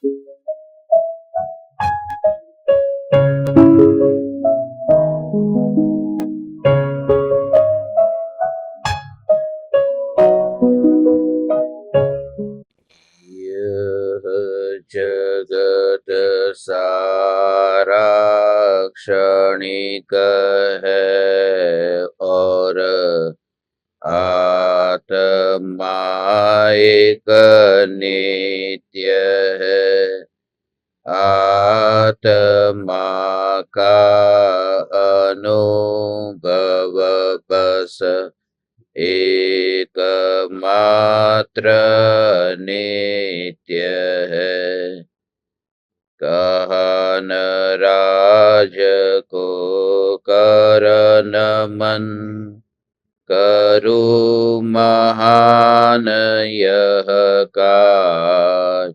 यह जगत सारा क्षणिक है और आत्मा एक नित्य है। आत्मा का अनुभव बस एकमात्र नित्य है। कहन राज को करन मन, करो महान यह काज।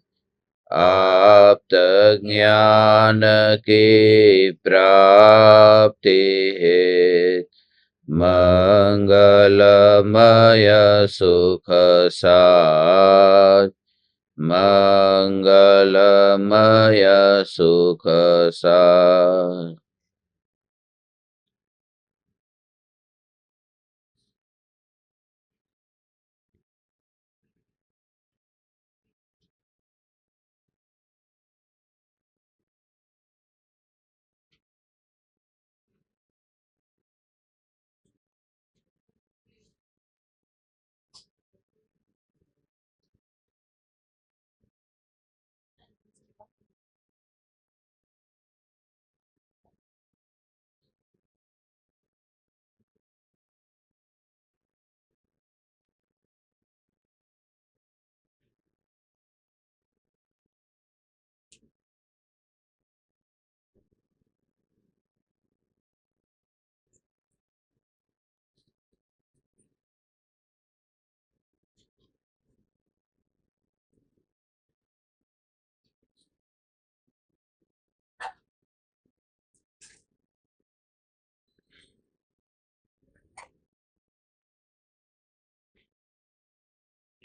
आप्त ज्ञान की प्राप्ति है, मंगलमय सुख साध। मंगलमय सुख साध।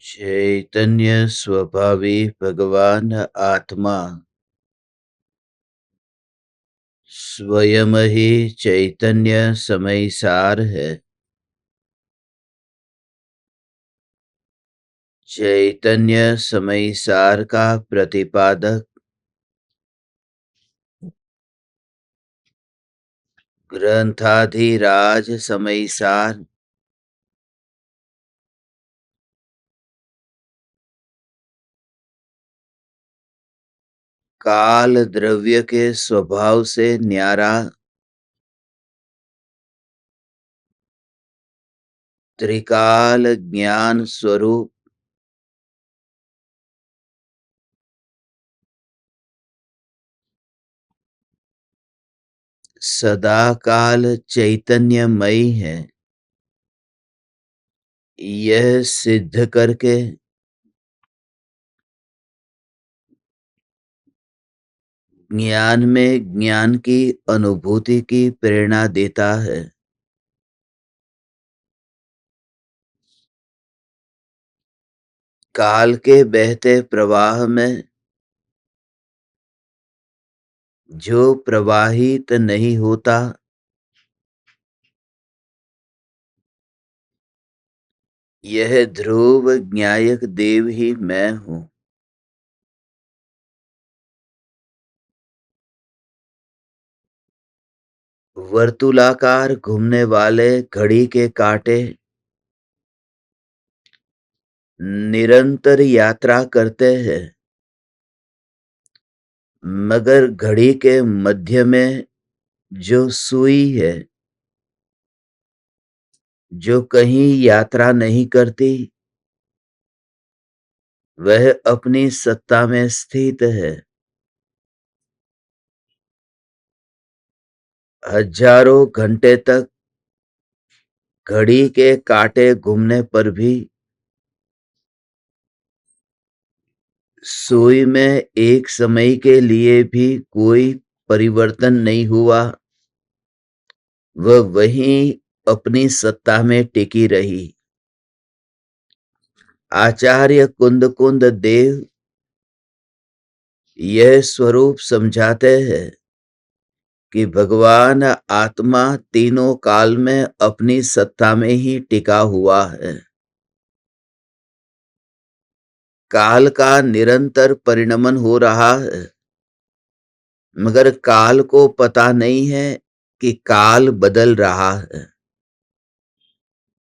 चैतन्य स्वभावी भगवान आत्मा स्वयं ही चैतन्य समय सार है। चैतन्य समय सार का प्रतिपादक ग्रंथाधिराज समय सार काल द्रव्य के स्वभाव से न्यारा त्रिकाल ज्ञान स्वरूप सदा काल चैतन्यमयी है। यह सिद्ध करके ज्ञान में ज्ञान की अनुभूति की प्रेरणा देता है। काल के बहते प्रवाह में जो प्रवाहित नहीं होता, यह ध्रुव ज्ञायक देव ही मैं हूं। वर्तुलाकार घूमने वाले घड़ी के कांटे निरंतर यात्रा करते हैं, मगर घड़ी के मध्य में जो सुई है, जो कहीं यात्रा नहीं करती, वह अपनी सत्ता में स्थित है। हजारों घंटे तक घड़ी के कांटे घूमने पर भी सुई में एक समय के लिए भी कोई परिवर्तन नहीं हुआ। वह वहीं अपनी सत्ता में टिकी रही। आचार्य कुंद कुंद देव यह स्वरूप समझाते हैं कि भगवान आत्मा तीनों काल में अपनी सत्ता में ही टिका हुआ है। काल का निरंतर परिणमन हो रहा है, मगर काल को पता नहीं है कि काल बदल रहा है।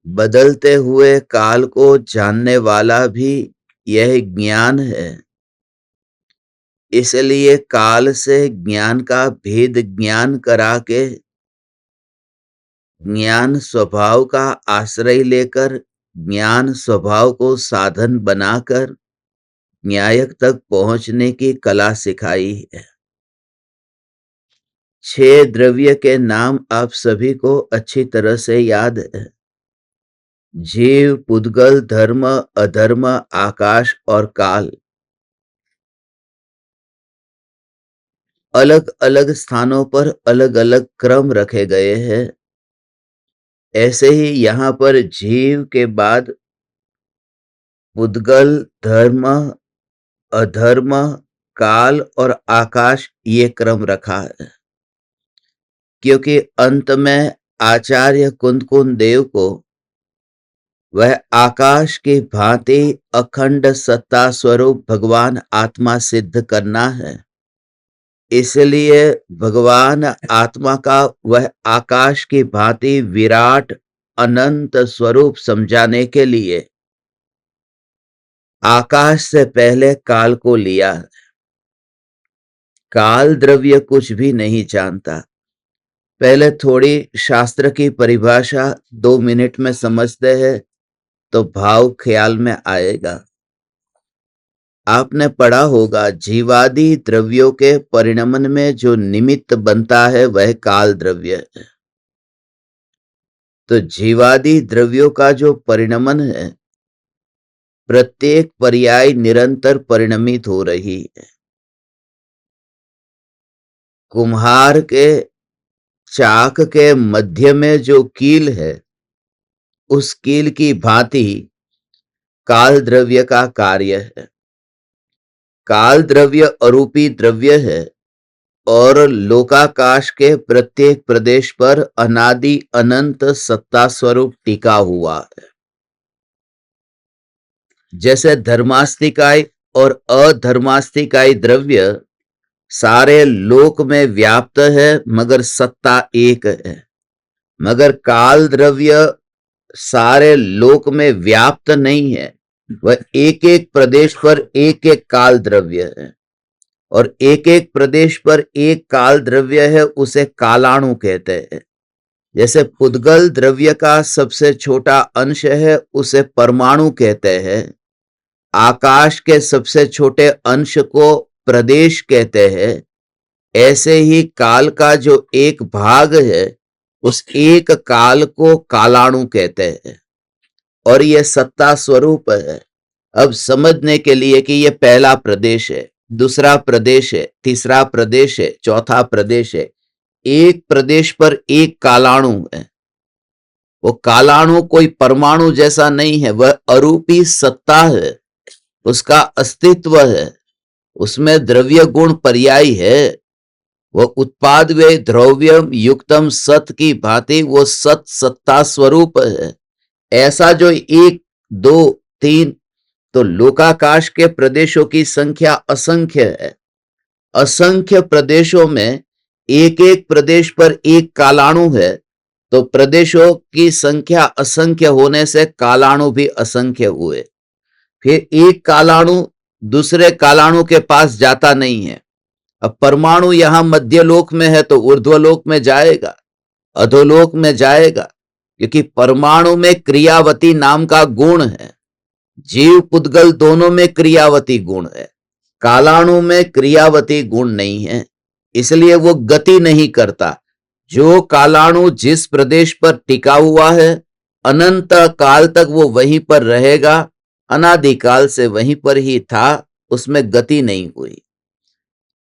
बदलते हुए काल को जानने वाला भी यह ज्ञान है। इसलिए काल से ज्ञान का भेद ज्ञान करा के ज्ञान स्वभाव का आश्रय लेकर ज्ञान स्वभाव को साधन बनाकर न्यायक तक पहुंचने की कला सिखाई है। 6 द्रव्य के नाम आप सभी को अच्छी तरह से याद है। जीव, पुद्गल, धर्म, अधर्म, आकाश और काल। अलग अलग स्थानों पर अलग अलग क्रम रखे गए हैं। ऐसे ही यहां पर जीव के बाद पुद्गल, धर्म, अधर्म, काल और आकाश ये क्रम रखा है, क्योंकि अंत में आचार्य कुंदकुंद देव को वह आकाश की भांति अखंड सत्ता स्वरूप भगवान आत्मा सिद्ध करना है। इसलिए भगवान आत्मा का वह आकाश की भांति विराट अनंत स्वरूप समझाने के लिए आकाश से पहले काल को लिया। काल द्रव्य कुछ भी नहीं जानता। पहले थोड़ी शास्त्र की परिभाषा 2 मिनट में समझते हैं तो भाव ख्याल में आएगा। आपने पढ़ा होगा जीवादि द्रव्यों के परिणमन में जो निमित्त बनता है वह काल द्रव्य है। तो जीवादि द्रव्यों का जो परिणमन है, प्रत्येक पर्याय निरंतर परिणमित हो रही है। कुम्हार के चाक के मध्य में जो कील है, उस कील की भांति काल द्रव्य का कार्य है। काल द्रव्य अरूपी द्रव्य है और लोकाकाश के प्रत्येक प्रदेश पर अनादि अनंत सत्ता स्वरूप टिका हुआ है। जैसे धर्मास्तिकाय और अधर्मास्तिकाय द्रव्य सारे लोक में व्याप्त है मगर सत्ता एक है, मगर काल द्रव्य सारे लोक में व्याप्त नहीं है। वह एक एक प्रदेश पर एक एक काल द्रव्य है और एक एक प्रदेश पर एक काल द्रव्य है, उसे कालाणु कहते हैं। जैसे पुद्गल द्रव्य का सबसे छोटा अंश है, उसे परमाणु कहते हैं। आकाश के सबसे छोटे अंश को प्रदेश कहते हैं। ऐसे ही काल का जो एक भाग है, उस एक काल को कालाणु कहते हैं और यह सत्ता स्वरूप है। अब समझने के लिए कि यह पहला प्रदेश है, दूसरा प्रदेश है, तीसरा प्रदेश है, चौथा प्रदेश है। एक प्रदेश पर एक कालाणु है। वो कालाणु कोई परमाणु जैसा नहीं है, वह अरूपी सत्ता है, उसका अस्तित्व है, उसमें द्रव्य गुण पर्याय है। वह उत्पाद वे द्रव्यम युक्तम सत की भांति वो सत सत्ता स्वरूप है। ऐसा जो 1, 2, 3, तो लोकाकाश के प्रदेशों की संख्या असंख्य है। असंख्य प्रदेशों में एक एक प्रदेश पर एक कालाणु है, तो प्रदेशों की संख्या असंख्य होने से कालाणु भी असंख्य हुए। फिर एक कालाणु दूसरे कालाणु के पास जाता नहीं है। अब परमाणु यहां मध्यलोक में है तो ऊर्ध्वलोक में जाएगा, अधोलोक में जाएगा, क्योंकि परमाणु में क्रियावती नाम का गुण है। जीव पुद्गल दोनों में क्रियावती गुण है, कालाणु में क्रियावती गुण नहीं है, इसलिए वो गति नहीं करता। जो कालाणु जिस प्रदेश पर टिका हुआ है, अनंत काल तक वो वहीं पर रहेगा। अनादिकाल से वहीं पर ही था, उसमें गति नहीं हुई।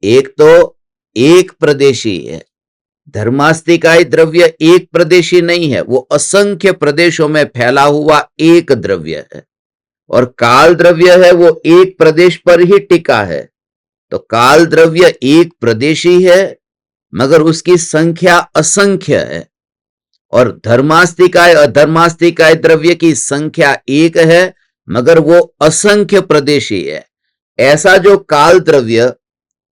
एक तो एक प्रदेशी है। धर्मास्तिकाय द्रव्य एक प्रदेशी नहीं है, वो असंख्य प्रदेशों में फैला हुआ एक द्रव्य है। और काल द्रव्य है, वो एक प्रदेश पर ही टिका है। तो काल द्रव्य एक प्रदेशी है मगर उसकी संख्या असंख्य है, और धर्मास्तिकाय अधर्मास्तिकाय द्रव्य की संख्या एक है मगर वो असंख्य प्रदेशी है। ऐसा जो काल द्रव्य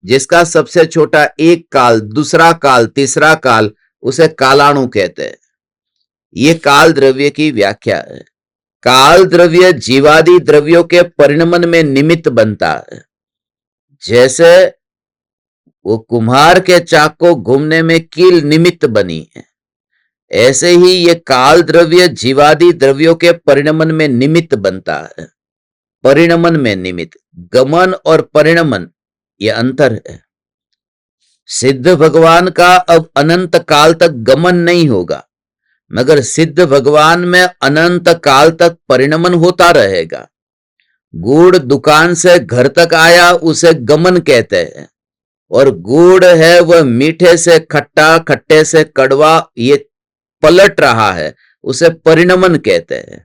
जिसका सबसे छोटा एक काल, दूसरा काल, तीसरा काल, उसे कालाणु कहते हैं। ये काल द्रव्य की व्याख्या है। काल द्रव्य जीवादि द्रव्यों के परिणमन में निमित्त बनता है। जैसे वो कुम्हार के चाक को घूमने में कील निमित्त बनी है, ऐसे ही ये काल द्रव्य जीवादि द्रव्यों के परिणमन में निमित्त बनता है। परिणमन में निमित्त, गमन और परिणमन ये अंतर है। सिद्ध भगवान का अब अनंत काल तक गमन नहीं होगा, मगर सिद्ध भगवान में अनंत काल तक परिणमन होता रहेगा। गुड़ दुकान से घर तक आया, उसे गमन कहते हैं, और गुड़ है वह मीठे से खट्टा, खट्टे से कड़वा, ये पलट रहा है, उसे परिणमन कहते हैं।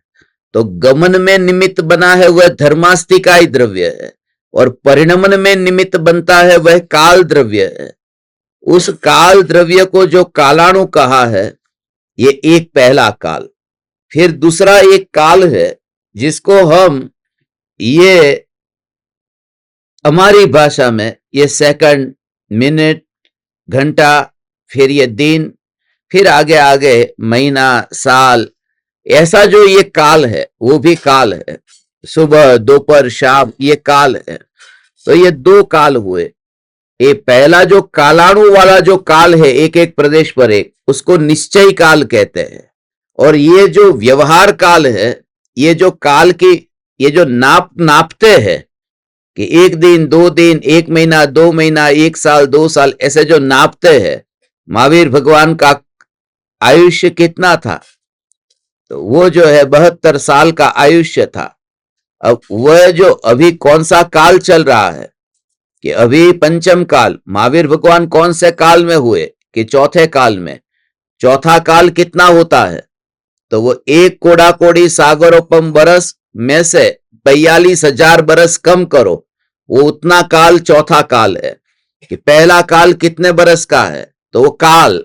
तो गमन में निमित्त बना है वह धर्मास्तिकाय द्रव्य है, और परिणमन में निमित्त बनता है वह काल द्रव्य है। उस काल द्रव्य को जो कालाणु कहा है, ये एक पहला काल। फिर दूसरा एक काल है जिसको हम ये हमारी भाषा में ये सेकंड, मिनट, घंटा, फिर ये दिन, फिर आगे आगे महीना, साल, ऐसा जो ये काल है वो भी काल है। सुबह, दोपहर, शाम, ये काल है। तो ये दो काल हुए। ये पहला जो कालाणु वाला जो काल है, एक एक प्रदेश पर एक, उसको निश्चय काल कहते हैं। और ये जो व्यवहार काल है, ये जो काल की, ये जो नापते हैं कि एक दिन, 2 दिन, 1 महीना, 2 महीना, 1 साल, 2 साल, ऐसे जो नापते हैं। महावीर भगवान का आयुष्य कितना था? तो वो जो है 72 साल का आयुष्य था। अब वह जो अभी कौन सा काल चल रहा है कि अभी पंचम काल, महावीर भगवान कौन से काल में हुए कि चौथे काल में? चौथा काल कितना होता है? तो वो 1 कोड़ा कोड़ी सागरोपम बरस में से 42,000 बरस कम करो, वो उतना काल चौथा काल है। कि पहला काल कितने बरस का है? तो वो काल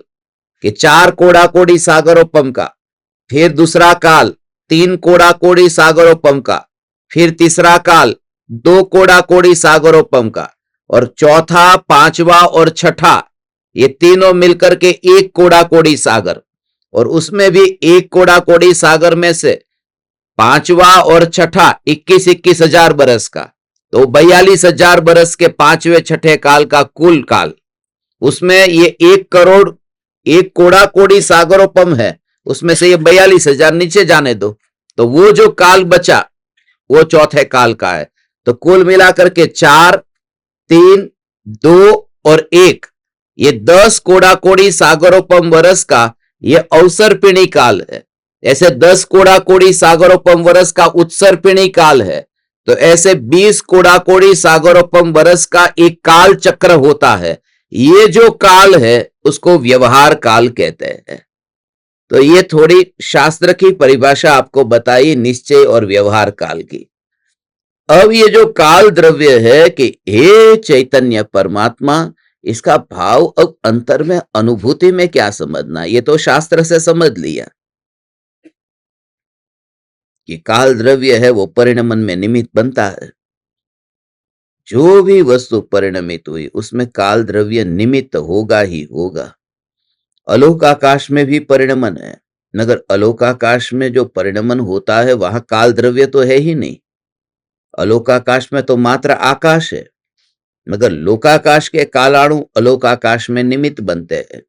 कि 4 कोड़ा कोड़ी सागरोपम का, फिर दूसरा काल 3 कोड़ा कोड़ी सागरोपम का, फिर तीसरा काल 2 कोड़ा कोड़ी सागरोपम का, और चौथा, पांचवा और छठा, ये तीनों मिलकर के 1 कोड़ा कोड़ी सागर। और उसमें भी 1 कोड़ा कोड़ी सागर में से पांचवा और छठा 21,000 बरस का, तो 42,000 बरस के पांचवें छठे काल का कुल काल, उसमें ये 1 करोड़ 1 कोड़ा कोड़ी सागरोपम है, उसमें से ये 42,000 नीचे जाने दो, तो वो जो काल बचा वो चौथे काल का है। तो कुल मिलाकर के 4, 3, 2 और 1, ये 10 कोड़ा कोड़ी सागरोपम वर्ष का ये अवसर्पिणी काल है। ऐसे 10 कोड़ा कोड़ी सागरोपम वर्ष का उत्सर्पिणी काल है। तो ऐसे 20 कोड़ा कोड़ी सागरोपम वर्ष का एक काल चक्र होता है। ये जो काल है उसको व्यवहार काल कहते हैं। तो ये थोड़ी शास्त्र की परिभाषा आपको बताई निश्चय और व्यवहार काल की। अब ये जो काल द्रव्य है कि हे चैतन्य परमात्मा, इसका भाव अब अंतर में, अनुभूति में क्या समझना, ये तो शास्त्र से समझ लिया कि काल द्रव्य है वो परिणमन में निमित्त बनता है। जो भी वस्तु परिणमित हुई उसमें काल द्रव्य निमित्त होगा ही होगा। अलोक आकाश में भी परिणमन है, मगर अलोक आकाश में जो परिणमन होता है वहां काल द्रव्य तो है ही नहीं। अलोकाकाश में तो मात्र आकाश है, मगर लोकाकाश के कालाणु अलोकाकाश में निमित्त बनते हैं।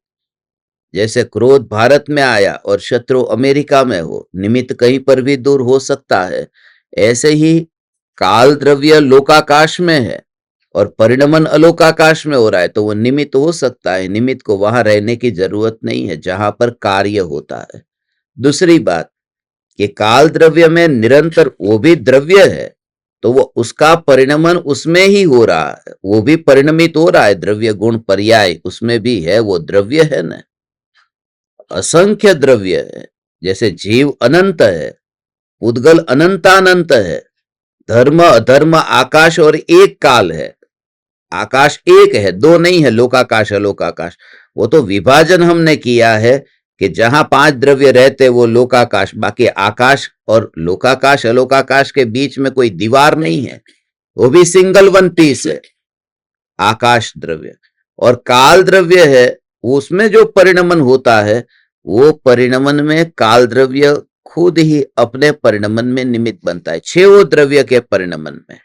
जैसे क्रोध भारत में आया और शत्रु अमेरिका में हो, निमित्त कहीं पर भी दूर हो सकता है। ऐसे ही काल द्रव्य लोकाकाश में है और परिणमन अलोकाकाश में हो रहा है, तो वो निमित्त हो सकता है। निमित्त को वहां रहने की जरूरत नहीं है जहां पर कार्य होता है। दूसरी बात कि काल द्रव्य में निरंतर वो भी द्रव्य है, तो वो उसका परिणमन उसमें ही हो रहा है, वो भी परिणमित हो रहा है। द्रव्य गुण पर्याय उसमें भी है, वो द्रव्य है ना। असंख्य द्रव्य है, जैसे जीव अनंत है, उद्गल अनंतानंत है, धर्म अधर्म आकाश और एक काल है। आकाश एक है, दो नहीं है, लोकाकाश अलोकाकाश। वो तो विभाजन हमने किया है कि जहां 5 द्रव्य रहते वो लोकाकाश, बाकी आकाश और लोकाकाश अलोकाकाश के बीच में कोई दीवार नहीं है, वो भी सिंगल वन पीस है, आकाश द्रव्य। और काल द्रव्य है, उसमें जो परिणमन होता है, वो परिणमन में काल द्रव्य खुद ही अपने परिणमन में निमित्त बनता है, 6 द्रव्य के परिणमन में।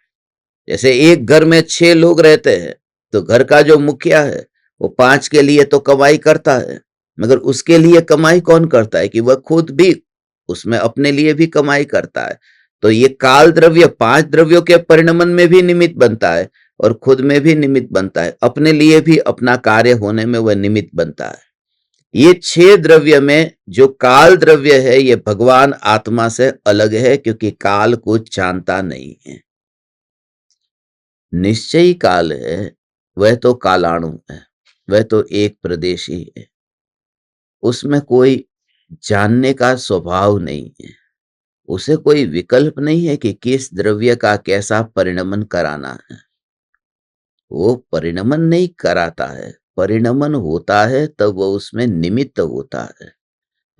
जैसे एक घर में 6 लोग रहते हैं, तो घर का जो मुखिया है वो 5 के लिए तो कमाई करता है, मगर उसके लिए कमाई कौन करता है कि वह खुद भी उसमें अपने लिए भी कमाई करता है। तो ये काल द्रव्य 5 द्रव्यों के परिणमन में भी निमित्त बनता है और खुद में भी निमित्त बनता है, अपने लिए भी अपना कार्य होने में वह निमित्त बनता है। ये 6 द्रव्य में जो काल द्रव्य है ये भगवान आत्मा से अलग है, क्योंकि काल को जानता नहीं है। निश्चयी काल है, वह तो कालाणु है, वह तो एक प्रदेशी है, उसमें कोई जानने का स्वभाव नहीं है, उसे कोई विकल्प नहीं है कि किस द्रव्य का कैसा परिणमन कराना है। वो परिणमन नहीं कराता है, परिणमन होता है तब वह उसमें निमित्त होता है।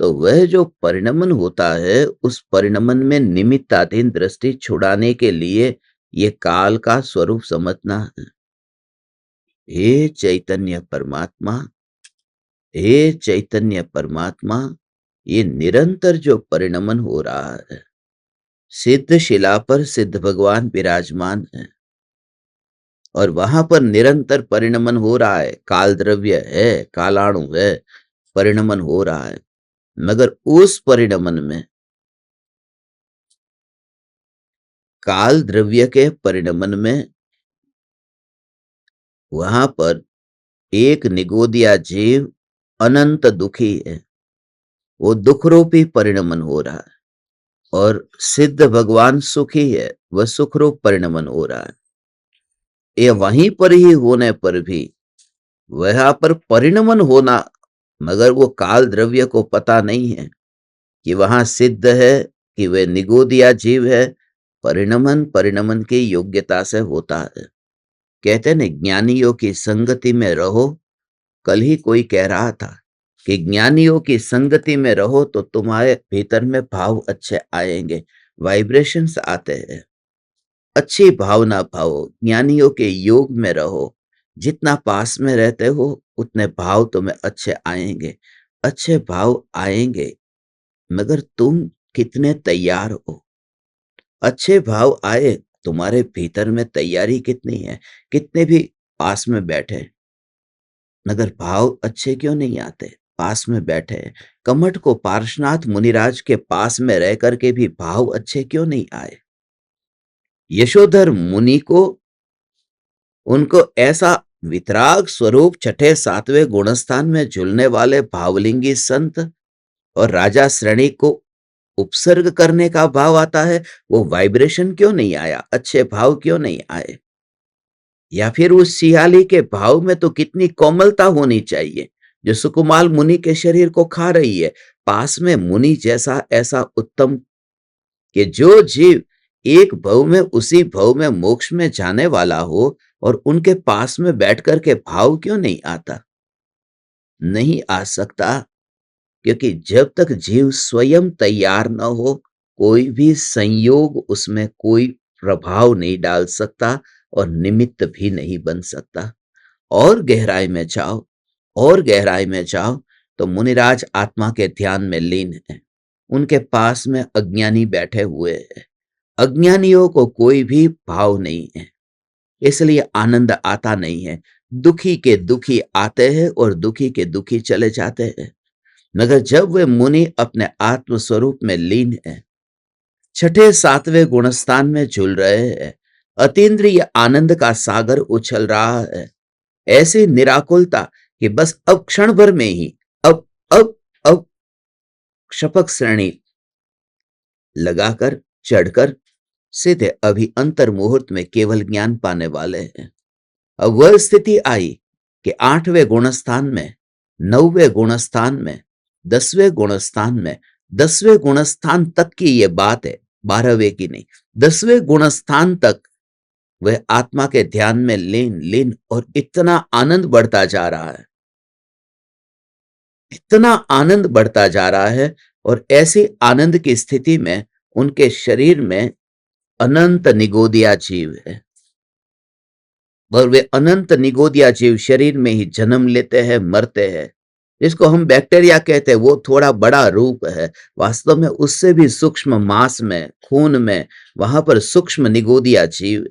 तो वह जो परिणमन होता है उस परिणमन में निमित्ताधीन दृष्टि छुड़ाने के लिए ये काल का स्वरूप समझना है। हे चैतन्य परमात्मा, हे चैतन्य परमात्मा, ये निरंतर जो परिणमन हो रहा है, सिद्ध शिला पर सिद्ध भगवान विराजमान है और वहां पर निरंतर परिणमन हो रहा है, काल द्रव्य है, कालाणु है, परिणमन हो रहा है। मगर उस परिणमन में काल द्रव्य के परिणमन में वहां पर एक निगोदिया जीव अनंत दुखी है, वो दुख रूपी परिणमन हो रहा है, और सिद्ध भगवान सुखी है, वह सुख रूप परिणमन हो रहा है। ये वहीं पर ही होने पर भी वहां पर परिणमन होना, मगर वो काल द्रव्य को पता नहीं है कि वहां सिद्ध है कि वह निगोदिया जीव है। परिणमन परिणमन की योग्यता से होता है। कहते हैं ना, ज्ञानियों की संगति में रहो। कल ही कोई कह रहा था कि ज्ञानियों की संगति में रहो तो तुम्हारे भीतर में भाव अच्छे आएंगे, वाइब्रेशंस आते हैं, अच्छी भावना पाओ, ज्ञानियों के योग में रहो। जितना पास में रहते हो उतने भाव तुम्हें अच्छे आएंगे, अच्छे भाव आएंगे, मगर तुम कितने तैयार हो। अच्छे भाव आए, तुम्हारे भीतर में तैयारी कितनी है। कितने भी पास में बैठे मगर भाव अच्छे क्यों नहीं आते। पास में बैठे कमठ को पार्श्वनाथ मुनिराज के पास में रह करके भी भाव अच्छे क्यों नहीं आए। यशोधर मुनि को, उनको ऐसा वितराग स्वरूप छठे सातवें गुणस्थान में झूलने वाले भावलिंगी संत और राजा श्रेणी को उपसर्ग करने का भाव आता है, वो वाइब्रेशन क्यों नहीं आया, अच्छे भाव क्यों नहीं आए। या फिर उस सियाली के भाव में तो कितनी कोमलता होनी चाहिए जो सुकुमाल मुनि के शरीर को खा रही है। पास में मुनि जैसा ऐसा उत्तम कि जो जीव एक भव में उसी भव में मोक्ष में जाने वाला हो, और उनके पास में बैठ कर के भाव क्यों नहीं आता। नहीं आ सकता, क्योंकि जब तक जीव स्वयं तैयार न हो, कोई भी संयोग उसमें कोई प्रभाव नहीं डाल सकता और निमित्त भी नहीं बन सकता। और गहराई में जाओ, और गहराई में जाओ तो मुनिराज आत्मा के ध्यान में लीन है। उनके पास में अज्ञानी बैठे हुए हैं। अज्ञानियों को कोई भी भाव नहीं है, इसलिए आनंद आता नहीं है। दुखी के दुखी आते हैं और दुखी के दुखी चले जाते हैं। मगर जब वे मुनि अपने आत्म स्वरूप में लीन है, छठे सातवें गुणस्थान में झूल रहे हैं, अतीन्द्रिय आनंद का सागर उछल रहा है, ऐसी निराकुलता कि बस अब क्षण भर में ही अब शपथ श्रेणी लगाकर चढ़कर सीधे अभी अंतर मुहूर्त में केवल ज्ञान पाने वाले हैं। अब वह स्थिति आई कि 8वें गुणस्थान में, 9वें गुणस्थान में, 10वें गुणस्थान में, 10वें गुणस्थान तक की यह बात है, 12वें की नहीं, 10वें गुणस्थान तक वह आत्मा के ध्यान में लीन लीन, और इतना आनंद बढ़ता जा रहा है, इतना आनंद बढ़ता जा रहा है। और ऐसी आनंद की स्थिति में उनके शरीर में अनंत निगोदिया जीव है, और वे अनंत निगोदिया जीव शरीर में ही जन्म लेते हैं, मरते हैं। जिसको हम बैक्टीरिया कहते हैं, वो थोड़ा बड़ा रूप है, वास्तव में उससे भी सूक्ष्म मांस में, खून में, वहां पर सूक्ष्म निगोदिया जीव।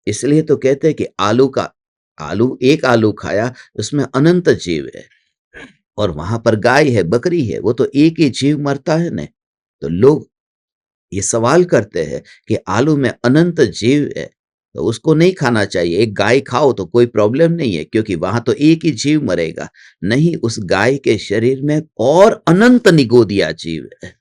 इसलिए तो कहते हैं कि आलू, एक आलू खाया, उसमें अनंत जीव है। और वहां पर गाय है, बकरी है, वो तो एक ही जीव मरता है ना। तो लोग ये सवाल करते हैं कि आलू में अनंत जीव है, तो उसको नहीं खाना चाहिए। एक गाय खाओ तो कोई प्रॉब्लम नहीं है, क्योंकि वहां तो एक ही जीव मरेगा। नहीं, उस गाय के शरीर में और अनंत निगोदिया जीव है,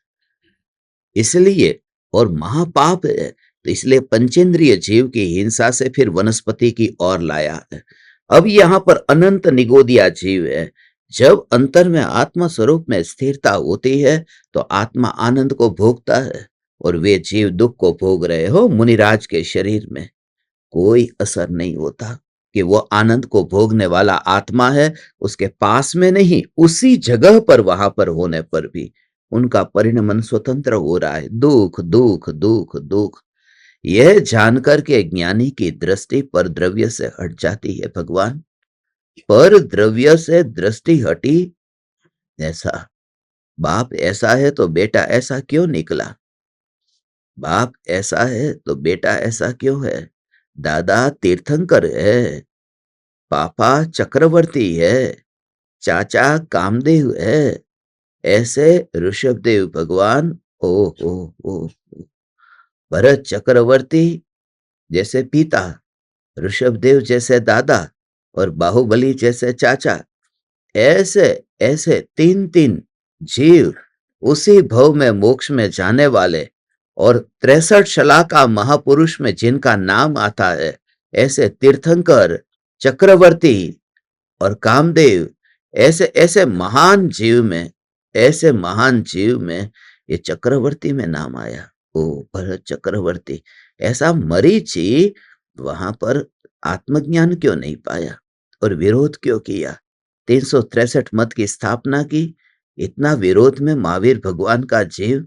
इसलिए, और महापाप है। तो इसलिए पंचेंद्रिय जीव की हिंसा से फिर वनस्पति की ओर लाया है। अब यहां पर अनंत निगोदिया जीव है। जब अंतर में आत्मा स्वरूप में स्थिरता होती है, तो आत्मा आनंद को भोगता है, और वे जीव दुख को भोग रहे हो। मुनिराज के शरीर में कोई असर नहीं होता कि वो आनंद को भोगने वाला आत्मा है, उसके पास में नहीं, उसी जगह पर, वहां पर होने पर भी उनका परिणमन स्वतंत्र हो रहा है। दुख दुख दुख दुख, यह जानकर के ज्ञानी की दृष्टि पर द्रव्य से हट जाती है। भगवान, पर द्रव्य से दृष्टि हटी, ऐसा बाप ऐसा है तो बेटा ऐसा क्यों निकला? बाप ऐसा है तो बेटा ऐसा क्यों है? दादा तीर्थंकर है, पापा चक्रवर्ती है, चाचा कामदेव है, ऐसे ऋषभदेव भगवान, ओ हो ओ, भरत चक्रवर्ती जैसे पिता, ऋषभदेव जैसे दादा, और बाहुबली जैसे चाचा, ऐसे ऐसे तीन तीन जीव उसी भव में मोक्ष में जाने वाले, और 63 शलाका महापुरुष में जिनका नाम आता है, ऐसे तीर्थंकर, चक्रवर्ती और कामदेव, ऐसे ऐसे महान जीव में, ऐसे महान जीव में ये चक्रवर्ती में नाम आया। ओ भरत चक्रवर्ती, ऐसा मरीचि वहां पर आत्मज्ञान क्यों नहीं पाया और विरोध क्यों किया? 363 मत की स्थापना की, इतना विरोध में महावीर भगवान का जीव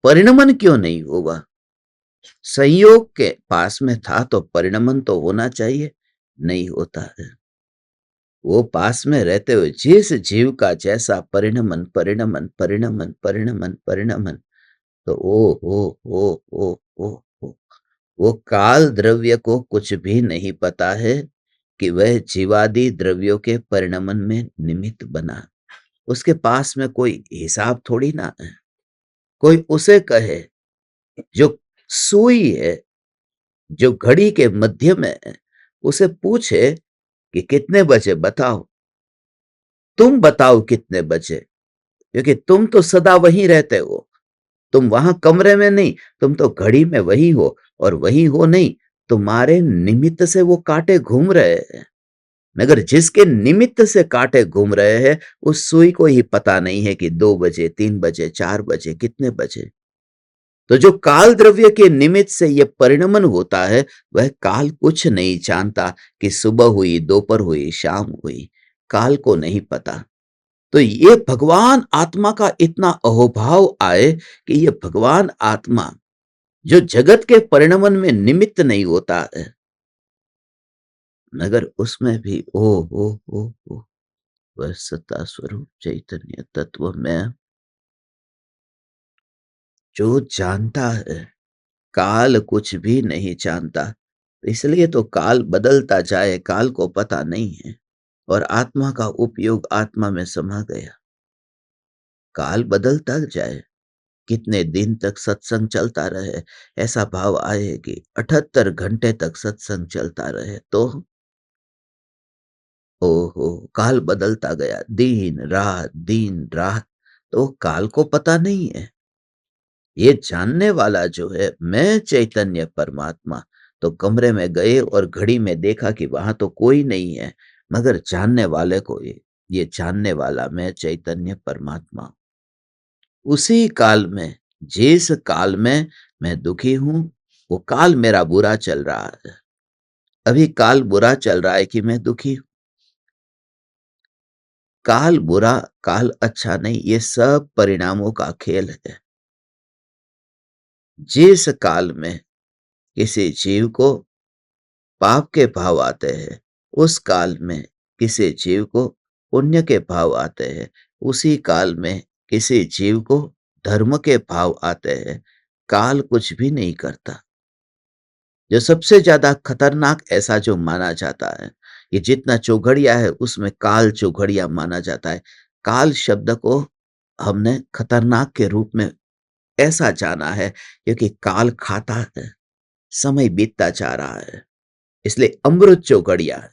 परिणमन क्यों नहीं हुआ? संयोग के पास में था तो परिणमन तो होना चाहिए, नहीं होता है। वो पास में रहते हुए जिस जीव का जैसा परिणमन परिणमन परिणमन परिणमन परिणमन, तो ओ वो काल द्रव्य को कुछ भी नहीं पता है कि वह जीवादि द्रव्यों के परिणमन में निमित्त बना। उसके पास में कोई हिसाब थोड़ी ना है। कोई उसे कहे, जो सुई है, जो घड़ी के मध्य में है, उसे पूछे कि कितने बजे बताओ, तुम बताओ कितने बजे, क्योंकि तुम तो सदा वहीं रहते हो। तुम वहां कमरे में नहीं, तुम तो घड़ी में वही हो, और वही हो नहीं, तुम्हारे निमित्त से वो कांटे घूम रहे हैं। मगर जिसके निमित्त से कांटे घूम रहे हैं, उस सुई को ही पता नहीं है कि 2 बजे, 3 बजे, 4 बजे, कितने बजे। तो जो काल द्रव्य के निमित्त से यह परिणमन होता है, वह काल कुछ नहीं जानता कि सुबह हुई, दोपहर हुई, शाम हुई, काल को नहीं पता। तो ये भगवान आत्मा का इतना अहोभाव आए कि ये भगवान आत्मा जो जगत के परिणमन में निमित्त नहीं होता है, मगर उसमें भी ओ वह सत्ता स्वरूप चैतन्य तत्व में जो जानता है, काल कुछ भी नहीं जानता। इसलिए तो काल बदलता जाए, काल को पता नहीं है, और आत्मा का उपयोग आत्मा में समा गया। काल बदलता जाए, कितने दिन तक सत्संग चलता रहे, ऐसा भाव आए कि 78 घंटे तक सत्संग चलता रहे, तो ओहो, काल बदलता गया, दिन रात, तो काल को पता नहीं है। ये जानने वाला जो है, मैं चैतन्य परमात्मा, तो कमरे में गए और घड़ी में देखा कि वहां तो कोई नहीं है, मगर जानने वाले को ये जानने वाला मैं चैतन्य परमात्मा, उसी काल में, जिस काल में मैं दुखी हूं, वो काल मेरा बुरा चल रहा है। अभी काल बुरा चल रहा है कि मैं दुखी हूं। काल बुरा, काल अच्छा नहीं, ये सब परिणामों का खेल है। जिस काल में किसी जीव को पाप के भाव आते हैं, उस काल में किसी जीव को पुण्य के भाव आते हैं, उसी काल में किसी जीव को धर्म के भाव आते हैं। काल कुछ भी नहीं करता। जो सबसे ज्यादा खतरनाक ऐसा जो माना जाता है, ये जितना चौघड़िया है उसमें काल चौघड़िया माना जाता है। काल शब्द को हमने खतरनाक के रूप में ऐसा जाना है क्योंकि काल खाता है, समय बीतता जा रहा है, इसलिए अमृत चौघड़िया है,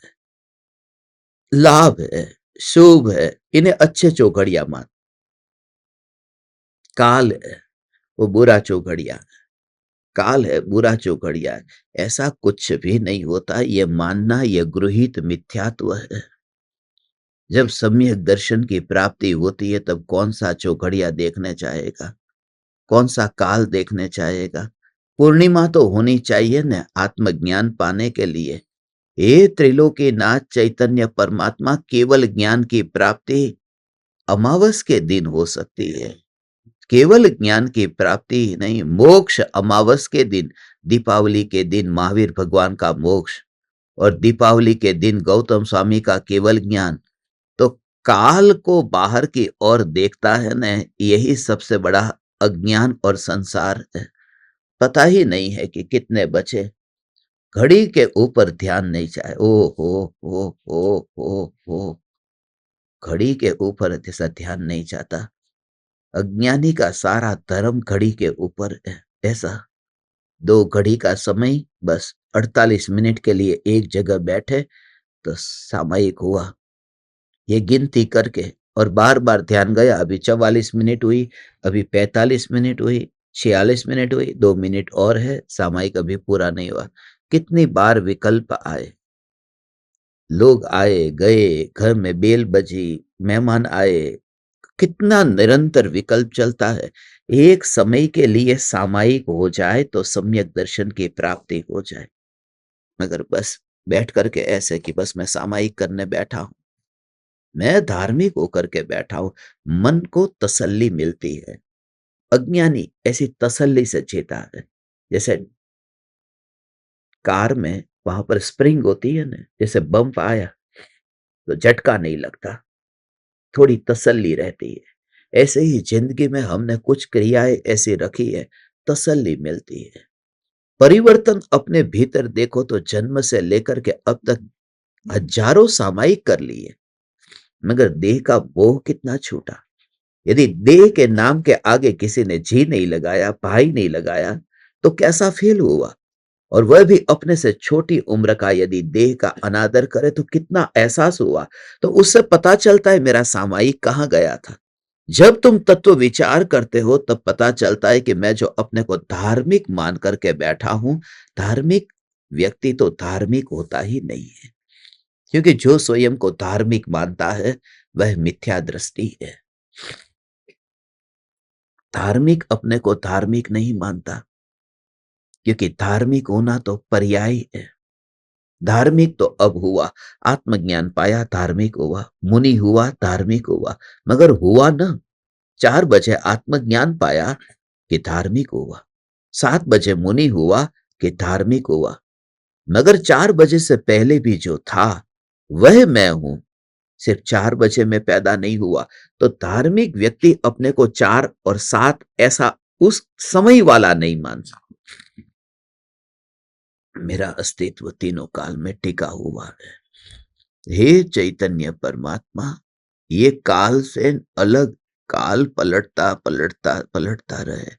लाभ है, शुभ है, इन्हें अच्छे चौघड़िया मान। काल है वो बुरा चौघड़िया, काल है बुरा चौघड़िया है, ऐसा कुछ भी नहीं होता। ये मानना ये गृहीत मिथ्यात्व है। जब सम्यक दर्शन की प्राप्ति होती है तब कौन सा चौघड़िया देखने चाहेगा, कौन सा काल देखने चाहेगा। पूर्णिमा तो होनी चाहिए न आत्मज्ञान पाने के लिए। हे त्रिलोकीनाथ चैतन्य परमात्मा, केवल ज्ञान की प्राप्ति अमावस के दिन हो सकती है। केवल ज्ञान की प्राप्ति ही नहीं, मोक्ष अमावस के दिन, दीपावली के दिन महावीर भगवान का मोक्ष और दीपावली के दिन गौतम स्वामी का केवल ज्ञान। तो काल को बाहर की ओर देखता है न, यही सबसे बड़ा अज्ञान और संसार है। पता ही नहीं है कि कितने बचे, घड़ी के ऊपर ध्यान नहीं चाहे। ओ हो, घड़ी के ऊपर जैसा ध्यान नहीं चाहता। अज्ञानी का सारा धर्म घड़ी के ऊपर है। ऐसा 2 घड़ी का समय, बस 48 मिनट के लिए एक जगह बैठे तो सामयिक हुआ, ये गिनती करके, और बार बार ध्यान गया। अभी 44 मिनट हुई, अभी 45 मिनट हुई, 46 मिनट हुई, 2 मिनट और है, सामयिक अभी पूरा नहीं हुआ। कितनी बार विकल्प आए, लोग आए गए, घर में बेल बजी, मेहमान आए, कितना निरंतर विकल्प चलता है। एक समय के लिए सामयिक हो जाए तो सम्यक दर्शन की प्राप्ति हो जाए, मगर बस बैठ करके ऐसे कि बस मैं सामयिक करने बैठा हूं, मैं धार्मिक होकर के बैठा हूं, मन को तसल्ली मिलती है। अज्ञानी ऐसी तसल्ली से जीता है। जैसे कार में वहां पर स्प्रिंग होती है ना, जैसे बम्प आया तो झटका नहीं लगता, थोड़ी तसल्ली रहती है। ऐसे ही जिंदगी में हमने कुछ क्रियाएं ऐसी रखी है, तसल्ली मिलती है। परिवर्तन अपने भीतर देखो तो जन्म से लेकर के अब तक हजारों सामायिक कर लिए, मगर देह का मोह कितना छूटा। यदि देह के नाम के आगे किसी ने जी नहीं लगाया, भाई नहीं लगाया, तो कैसा फील हुआ। और वह भी अपने से छोटी उम्र का यदि देह का अनादर करे तो कितना एहसास हुआ। तो उससे पता चलता है मेरा सामायिक कहां गया था। जब तुम तत्व विचार करते हो तब पता चलता है कि मैं जो अपने को धार्मिक मान करके बैठा हूं, धार्मिक व्यक्ति तो धार्मिक होता ही नहीं है, क्योंकि जो स्वयं को धार्मिक मानता है वह मिथ्या दृष्टि है। धार्मिक अपने को धार्मिक नहीं मानता, क्योंकि धार्मिक होना तो पर्याय है। धार्मिक तो अब हुआ, आत्मज्ञान पाया धार्मिक हुआ, मुनि हुआ धार्मिक हुआ, मगर हुआ ना। 4 बजे आत्मज्ञान पाया कि धार्मिक हुआ, 7 बजे मुनि हुआ कि धार्मिक हुआ, मगर 4 बजे से पहले भी जो था वह मैं हूं, सिर्फ 4 बजे में पैदा नहीं हुआ। तो धार्मिक व्यक्ति अपने को 4 और 7 ऐसा उस समय वाला नहीं मानता। मेरा अस्तित्व तीनों काल में टिका हुआ है। हे चैतन्य परमात्मा, ये काल से अलग, काल पलटता पलटता पलटता रहे,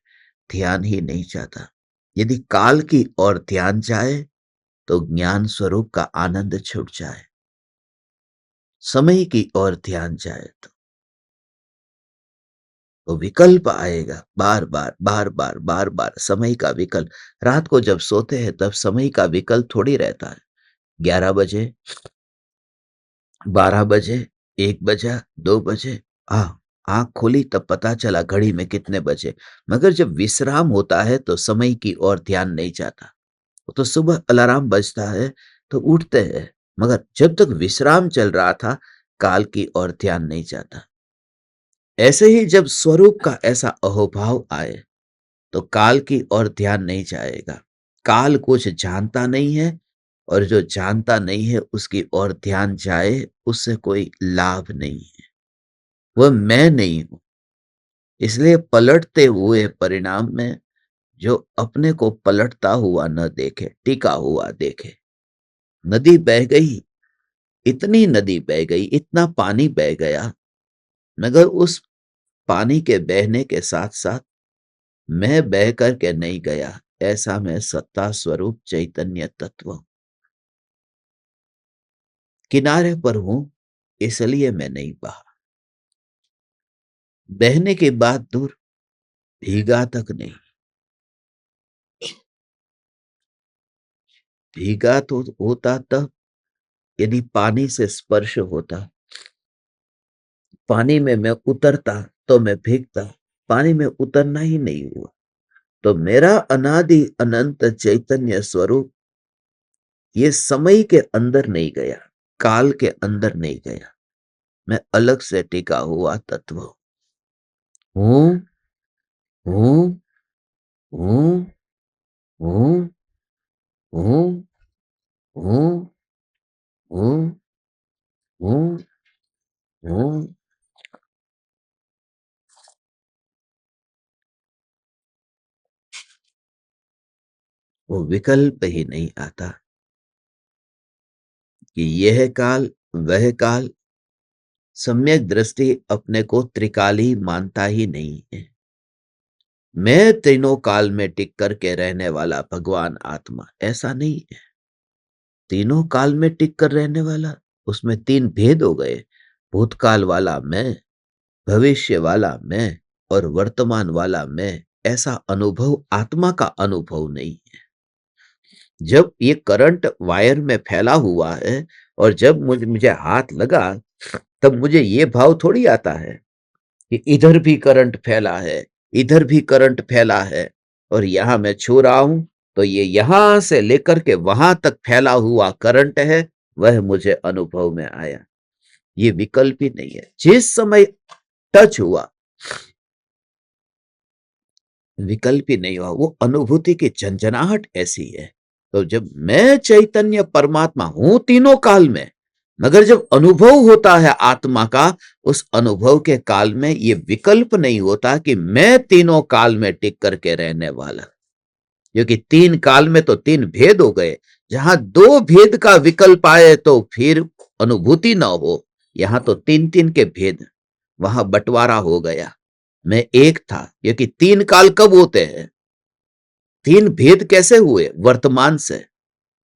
ध्यान ही नहीं चाहता। यदि काल की ओर ध्यान जाए तो ज्ञान स्वरूप का आनंद छूट जाए, समय की ओर ध्यान जाए तो विकल्प आएगा, बार बार बार बार बार बार समय का विकल्प। रात को जब सोते हैं तब समय का विकल्प थोड़ी रहता है। 11 बजे, 12 बजे, 1 बजा, 2 बजे, हाँ आंख खोली तब पता चला घड़ी में कितने बजे। मगर जब विश्राम होता है तो समय की ओर ध्यान नहीं जाता। वो तो सुबह अलार्म बजता है तो उठते हैं, मगर जब तक विश्राम चल रहा था काल की ओर ध्यान नहीं जाता। ऐसे ही जब स्वरूप का ऐसा अहोभाव आए तो काल की ओर ध्यान नहीं जाएगा। काल कुछ जानता नहीं है, और जो जानता नहीं है उसकी ओर ध्यान जाए उससे कोई लाभ नहीं है। वह मैं नहीं हूं। इसलिए पलटते हुए परिणाम में जो अपने को पलटता हुआ न देखे, टिका हुआ देखे। नदी बह गई, इतनी नदी बह गई, इतना पानी बह गया, मगर उस पानी के बहने के साथ साथ मैं बह करके नहीं गया। ऐसा मैं सत्ता स्वरूप चैतन्य तत्व हूं। किनारे पर हूं इसलिए मैं नहीं बहा। बहने की बात दूर, भीगा तक नहीं। भीगा तो होता तब यदि पानी से स्पर्श होता। पानी में मैं उतरता तो मैं भीगता। पानी में उतरना ही नहीं हुआ तो मेरा अनादि अनंत चैतन्य स्वरूप ये समय के अंदर नहीं गया, काल के अंदर नहीं गया। मैं अलग से टिका हुआ तत्व हूं। हूं हूं हूं हूं हूं हूं हूं हूं। वो विकल्प ही नहीं आता कि यह काल वह काल। सम्यक दृष्टि अपने को त्रिकाली मानता ही नहीं है। मैं तीनों काल में टिक करके रहने वाला भगवान आत्मा, ऐसा नहीं है। तीनों काल में टिक कर रहने वाला, उसमें तीन भेद हो गए। भूतकाल वाला मैं, भविष्य वाला मैं और वर्तमान वाला मैं। ऐसा अनुभव आत्मा का अनुभव नहीं है। जब ये करंट वायर में फैला हुआ है और जब मुझे हाथ लगा तब मुझे ये भाव थोड़ी आता है कि इधर भी करंट फैला है, इधर भी करंट फैला है, और यहां मैं छू रहा हूं तो ये यहां से लेकर के वहां तक फैला हुआ करंट है, वह मुझे अनुभव में आया। ये विकल्प ही नहीं है। जिस समय टच हुआ विकल्प ही नहीं हुआ। वो अनुभूति की झंझनाहट ऐसी है। तो जब मैं चैतन्य परमात्मा हूं तीनों काल में, मगर जब अनुभव होता है आत्मा का, उस अनुभव के काल में ये विकल्प नहीं होता कि मैं तीनों काल में टिक करके रहने वाला। क्योंकि तीन काल में तो तीन भेद हो गए। जहां दो भेद का विकल्प आए तो फिर अनुभूति ना हो। यहां तो तीन तीन के भेद, वहां बंटवारा हो गया। मैं एक था, क्योंकि तीन काल कब होते हैं? तीन भेद कैसे हुए? वर्तमान से।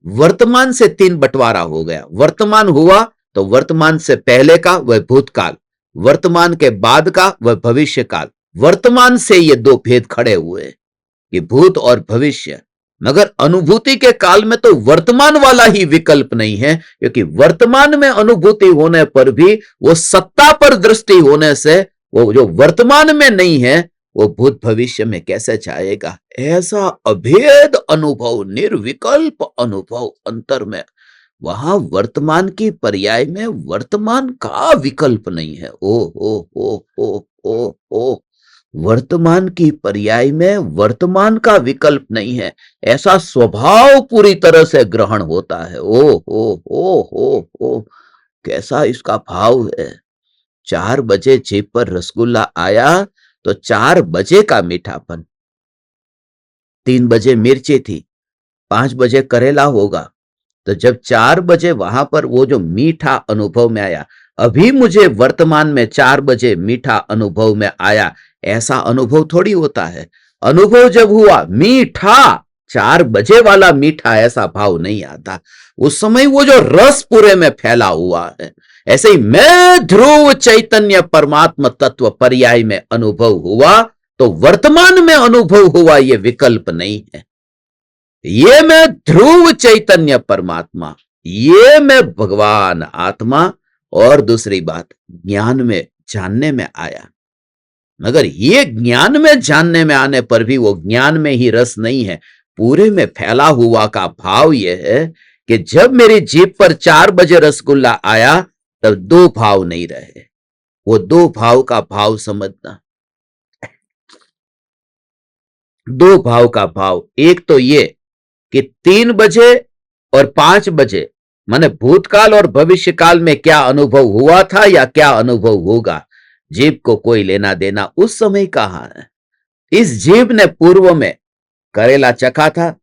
वर्तमान से तीन बंटवारा हो गया। वर्तमान हुआ तो वर्तमान से पहले का वह भूतकाल, वर्तमान के बाद का वह भविष्य काल। वर्तमान से ये दो भेद खड़े हुए कि भूत और भविष्य। मगर अनुभूति के काल में तो वर्तमान वाला ही विकल्प नहीं है, क्योंकि वर्तमान में अनुभूति होने पर भी वो सत्ता पर दृष्टि होने से वो जो वर्तमान में नहीं है वो भूत भविष्य में कैसे जाएगा? ऐसा अभेद अनुभव, निर्विकल्प अनुभव अंतर में, वहां वर्तमान की पर्याय में वर्तमान का विकल्प नहीं है। ओ वर्तमान की पर्याय में वर्तमान का विकल्प नहीं है। ऐसा स्वभाव पूरी तरह से ग्रहण होता है। ओ कैसा इसका भाव है। 4 बजे जीभ पर रसगुल्ला आया तो 4 बजे का मीठापन। 3 बजे मिर्ची थी, 5 बजे करेला होगा। तो जब 4 बजे वहां पर वो जो मीठा अनुभव में आया, अभी मुझे वर्तमान में 4 बजे मीठा अनुभव में आया, ऐसा अनुभव थोड़ी होता है। अनुभव जब हुआ मीठा, 4 बजे वाला मीठा, ऐसा भाव नहीं आता। उस समय वो जो रस पूरे में फैला हुआ है। ऐसे ही मैं ध्रुव चैतन्य परमात्मा तत्व पर्याय में अनुभव हुआ तो वर्तमान में अनुभव हुआ, ये विकल्प नहीं है। ये मैं ध्रुव चैतन्य परमात्मा, ये मैं भगवान आत्मा। और दूसरी बात, ज्ञान में जानने में आया मगर ये ज्ञान में जानने में आने पर भी वो ज्ञान में ही रस नहीं है, पूरे में फैला हुआ का भाव यह है कि जब मेरी जीभ पर 4 बजे रसगुल्ला आया तब दो भाव नहीं रहे। वो दो भाव का भाव समझना। दो भाव का भाव, एक तो ये कि 3 बजे और 5 बजे, माने भूतकाल और भविष्य काल में क्या अनुभव हुआ था या क्या अनुभव होगा, जीव को कोई लेना देना उस समय कहां है। इस जीव ने पूर्व में करेला चखा था,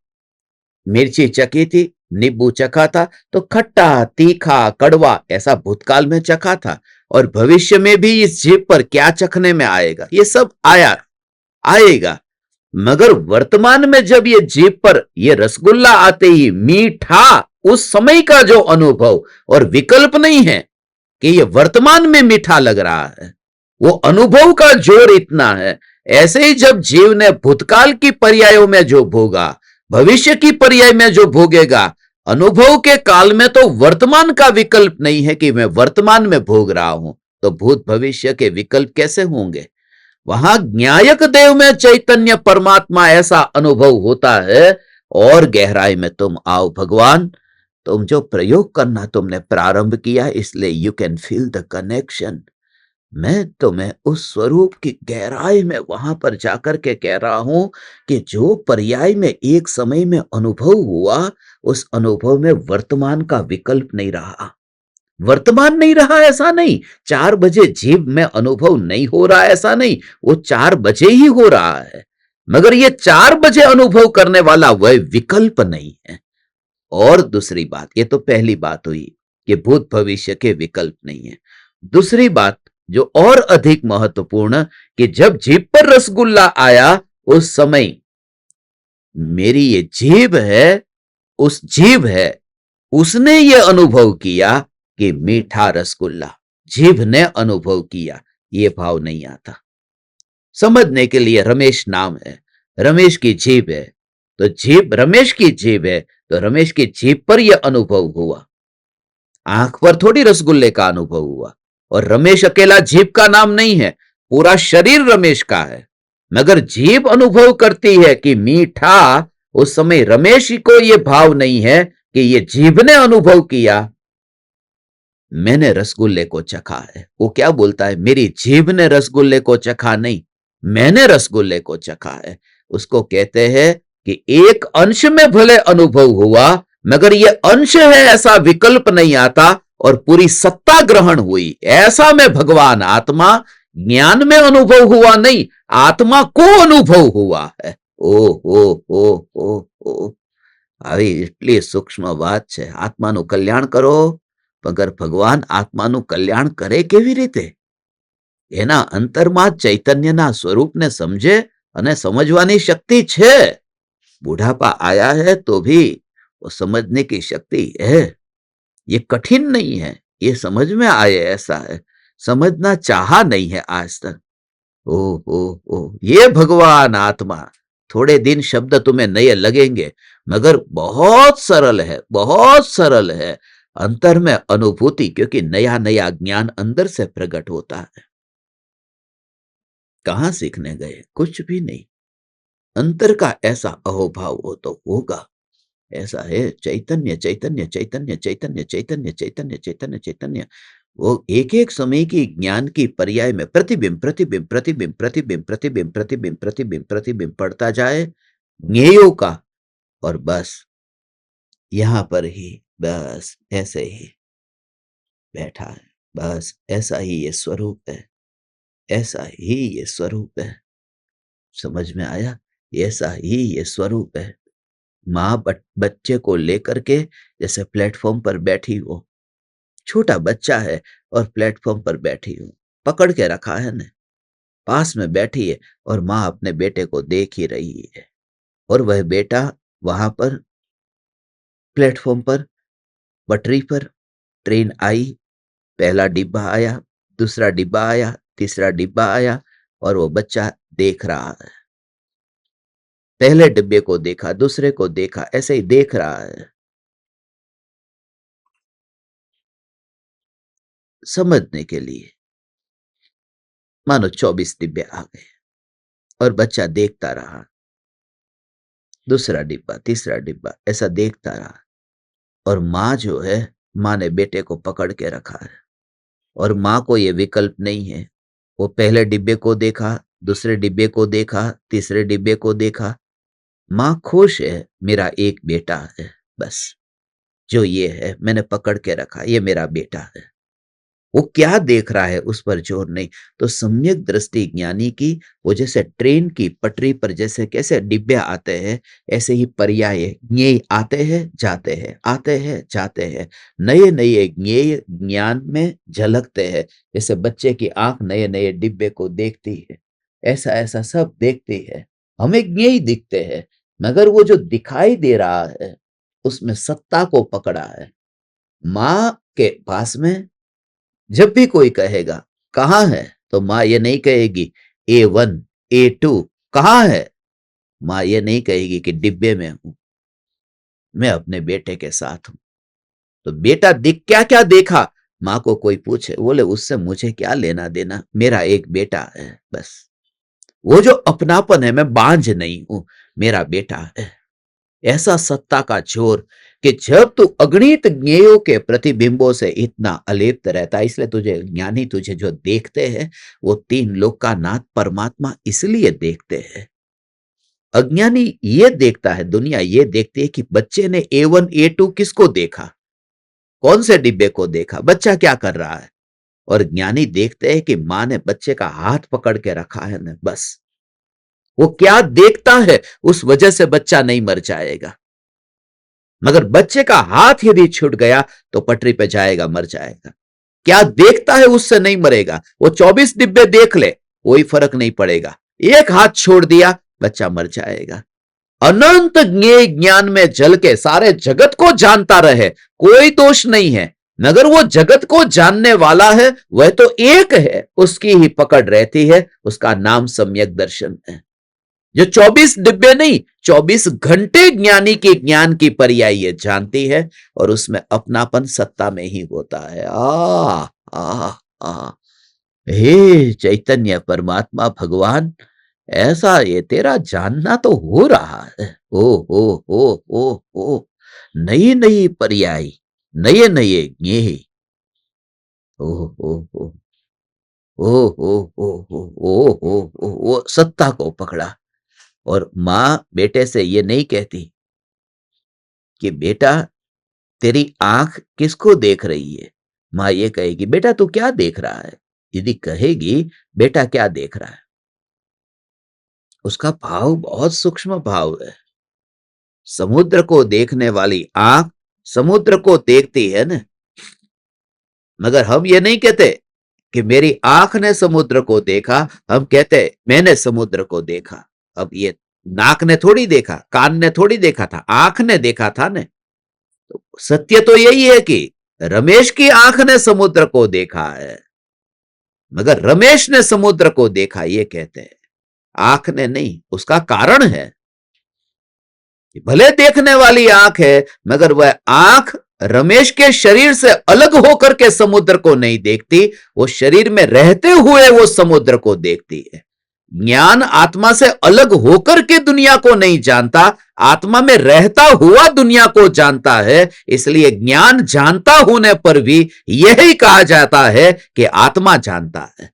मिर्ची चखी थी, नींबू चखा था, तो खट्टा तीखा कड़वा ऐसा भूतकाल में चखा था। और भविष्य में भी इस जीव पर क्या चखने में आएगा, ये सब आएगा। मगर वर्तमान में जब ये जीभ पर ये रसगुल्ला आते ही मीठा, उस समय का जो अनुभव, और विकल्प नहीं है कि ये वर्तमान में मीठा लग रहा है, वो अनुभव का जोर इतना है। ऐसे ही जब जीव ने भूतकाल की पर्यायों में जो भोगा, भविष्य की पर्याय में जो भोगेगा, अनुभव के काल में तो वर्तमान का विकल्प नहीं है कि मैं वर्तमान में भोग रहा हूं, तो भूत भविष्य के विकल्प कैसे होंगे। वहां न्यायक देव में चैतन्य परमात्मा ऐसा अनुभव होता है। और गहराई में तुम आओ भगवान, तुम जो प्रयोग करना तुमने प्रारंभ किया, इसलिए you can feel the connection. मैं तुम्हें उस स्वरूप की गहराई में वहां पर जाकर के कह रहा हूं कि जो पर्याय में एक समय में अनुभव हुआ, उस अनुभव में वर्तमान का विकल्प नहीं रहा। वर्तमान नहीं रहा ऐसा नहीं, 4 बजे जीव में अनुभव नहीं हो रहा ऐसा नहीं, वो 4 बजे ही हो रहा है। मगर ये 4 बजे अनुभव करने वाला वह विकल्प नहीं है। और दूसरी बात, ये तो पहली बात हुई कि भूत भविष्य के विकल्प नहीं है। दूसरी बात जो और अधिक महत्वपूर्ण, कि जब जीभ पर रसगुल्ला आया, उस समय मेरी ये जीभ है, उस जीभ है, उसने ये अनुभव किया कि मीठा रसगुल्ला, जीभ ने अनुभव किया, ये भाव नहीं आता। समझने के लिए रमेश नाम है, रमेश की जीभ है, तो जीभ रमेश की जीभ है, तो रमेश की जीभ पर यह अनुभव हुआ, आंख पर थोड़ी रसगुल्ले का अनुभव हुआ। और रमेश अकेला जीभ का नाम नहीं है, पूरा शरीर रमेश का है। मगर जीभ अनुभव करती है कि मीठा, उस समय रमेश को यह भाव नहीं है कि ये जीभ ने अनुभव किया, मैंने रसगुल्ले को चखा है। वो क्या बोलता है, मेरी जीभ ने रसगुल्ले को चखा नहीं, मैंने रसगुल्ले को चखा है। उसको कहते हैं कि एक अंश में भले अनुभव हुआ, मगर ये अंश है ऐसा विकल्प नहीं आता, और पूरी सत्ता ग्रहण हुई। ऐसा में भगवान आत्मा ज्ञान में अनुभव हुआ नहीं, आत्मा को अनुभव हुआ है। ओ આવી એટલી સૂક્ષ્મ વાત છે, આત્માનું કલ્યાણ કરો, મગર ભગવાન આત્માનું કલ્યાણ કરે કેવી રીતે? એના અંતરમાં ચૈતન્યના સ્વરૂપને સમજે અને समझवानी शक्ति છે। बुढ़ापा आया है तो भी वो समझने की शक्ति है। ये कठिन नहीं है, ये समझ में आए ऐसा है, समझना चाहा नहीं है आज तक। ओ ओ ये भगवान आत्मा, थोड़े दिन शब्द तुम्हें नए लगेंगे, मगर बहुत सरल है, बहुत सरल है। अंतर में अनुभूति, क्योंकि नया नया ज्ञान अंदर से प्रकट होता है। कहां सीखने गए, कुछ भी नहीं। अंतर का ऐसा अहोभाव हो तो होगा। ऐसा है, चैतन्य चैतन्य चैतन्य चैतन्य चैतन्य चैतन्य चैतन्य चैतन्य। वो एक एक समय की ज्ञान की पर्याय में प्रतिबिंब प्रतिबिंब प्रतिबिंब प्रतिबिंब प्रतिबिंब प्रतिबिंब प्रतिबिंब प्रतिबिंब पड़ता जाए, ज्ञेयों का। और बस यहां पर ही, बस ऐसे ही बैठा है, बस ऐसा ही ये स्वरूप है, ऐसा ही ये स्वरूप है। समझ में आया? ऐसा ही ये स्वरूप है। माँ बच्चे को लेकर के जैसे प्लेटफॉर्म पर बैठी हो, छोटा बच्चा है और प्लेटफॉर्म पर बैठी हो, पकड़ के रखा है ना, पास में बैठी है, और माँ अपने बेटे को देख ही रही है। और वह बेटा वहां पर प्लेटफॉर्म पर, पटरी पर, ट्रेन आई, पहला डिब्बा आया, दूसरा डिब्बा आया, तीसरा डिब्बा आया, और वो बच्चा देख रहा है। पहले डिब्बे को देखा, दूसरे को देखा, ऐसे ही देख रहा है। समझने के लिए मानो 24 डिब्बे आ गए और बच्चा देखता रहा, दूसरा डिब्बा, तीसरा डिब्बा, ऐसा देखता रहा। और माँ जो है, माँ ने बेटे को पकड़ के रखा है और माँ को ये विकल्प नहीं है। वो पहले डिब्बे को देखा, दूसरे डिब्बे को देखा, तीसरे डिब्बे को देखा। माँ खुश है, मेरा एक बेटा है, बस जो ये है मैंने पकड़ के रखा, ये मेरा बेटा है। वो क्या देख रहा है उस पर जोर नहीं। तो सम्यक दृष्टि ज्ञानी की, वो जैसे ट्रेन की पटरी पर जैसे कैसे डिब्बे आते हैं, ऐसे ही पर्याय ज्ञेय आते हैं जाते हैं, आते हैं जाते हैं, नए नए ज्ञेय ज्ञान में झलकते हैं। जैसे बच्चे की आंख नए नए डिब्बे को देखती है, ऐसा ऐसा सब देखती है। हमें ज्ञेय दिखते हैं, मगर वो जो दिखाई दे रहा है उसमें सत्ता को पकड़ा है। माँ के पास में जब भी कोई कहेगा कहाँ है, तो माँ ये नहीं कहेगी A1 A2 कहाँ है। माँ ये नहीं कहेगी कि डिब्बे में हूं, मैं अपने बेटे के साथ हूं। तो बेटा दिख क्या क्या देखा, माँ को कोई पूछे, बोले उससे मुझे क्या लेना देना, मेरा एक बेटा है बस। वो जो अपनापन है, मैं बांझ नहीं हूं, मेरा बेटा है। ऐसा सत्ता का जोर कि जब तू अगणित ज्ञेयों के प्रतिबिंबों से इतना अलिप्त रहता है, इसलिए तुझे ज्ञानी, तुझे जो देखते हैं वो तीन लोक का नाथ परमात्मा इसलिए देखते हैं। अज्ञानी ये देखता है, दुनिया ये देखती है कि बच्चे ने A1 A2 किसको देखा, कौन से डिब्बे को देखा, बच्चा क्या कर रहा है। और ज्ञानी देखते हैं कि मां ने बच्चे का हाथ पकड़ के रखा है ना, बस वो क्या देखता है उस वजह से बच्चा नहीं मर जाएगा। मगर बच्चे का हाथ यदि छूट गया तो पटरी पे जाएगा, मर जाएगा। क्या देखता है उससे नहीं मरेगा। वो 24 डिब्बे देख ले, कोई फर्क नहीं पड़ेगा। एक हाथ छोड़ दिया, बच्चा मर जाएगा। अनंत ज्ञेय ज्ञान में जल के सारे जगत को जानता रहे, कोई दोष नहीं है। मगर वो जगत को जानने वाला है, वह तो एक है, उसकी ही पकड़ रहती है, उसका नाम सम्यक दर्शन है। जो 24 डिब्बे नहीं, 24 घंटे ज्ञानी के ज्ञान की पर्याय ये जानती है, और उसमें अपनापन सत्ता में ही होता है। आ आ हे चैतन्य परमात्मा भगवान, ऐसा ये तेरा जानना तो हो रहा है। ओ नई नई पर्याय, नए नए ज्ञेय। ओ ओ ओ ओ ओ ओ वो सत्ता को पकड़ा। और मां बेटे से ये नहीं कहती कि बेटा तेरी आंख किसको देख रही है। मां ये कहेगी बेटा तू क्या देख रहा है। यदि कहेगी बेटा क्या देख रहा है, उसका भाव बहुत सूक्ष्म भाव है। समुद्र को देखने वाली आंख समुद्र को देखती है ना, मगर हम ये नहीं कहते कि मेरी आंख ने समुद्र को देखा, हम कहते मैंने समुद्र को देखा। अब ये नाक ने थोड़ी देखा, कान ने थोड़ी देखा था, आंख ने देखा था ने। तो सत्य तो यही है कि रमेश की आंख ने समुद्र को देखा है, मगर रमेश ने समुद्र को देखा ये कहते हैं, आंख ने नहीं। उसका कारण है, भले देखने वाली आंख है, मगर वह आंख रमेश के शरीर से अलग होकर के समुद्र को नहीं देखती, वो शरीर में रहते हुए वो समुद्र को देखती है। ज्ञान आत्मा से अलग होकर के दुनिया को नहीं जानता, आत्मा में रहता हुआ दुनिया को जानता है। इसलिए ज्ञान जानता होने पर भी यही कहा जाता है कि आत्मा जानता है।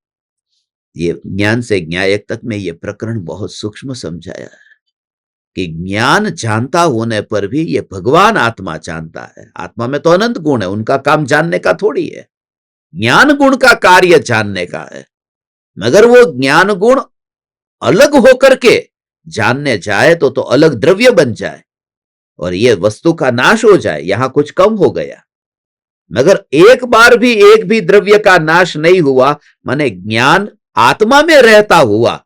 ये ज्ञान से न्यायक तक में ये प्रकरण बहुत सूक्ष्म समझाया है कि ज्ञान जानता होने पर भी ये भगवान आत्मा जानता है। आत्मा में तो अनंत गुण है, उनका काम जानने का थोड़ी है। ज्ञान गुण का कार्य जानने का है, मगर वो ज्ञान गुण अलग होकर के जानने जाए तो अलग द्रव्य बन जाए और ये वस्तु का नाश हो जाए, यहां कुछ कम हो गया। मगर एक बार भी एक भी द्रव्य का नाश नहीं हुआ, माने ज्ञान आत्मा में रहता हुआ।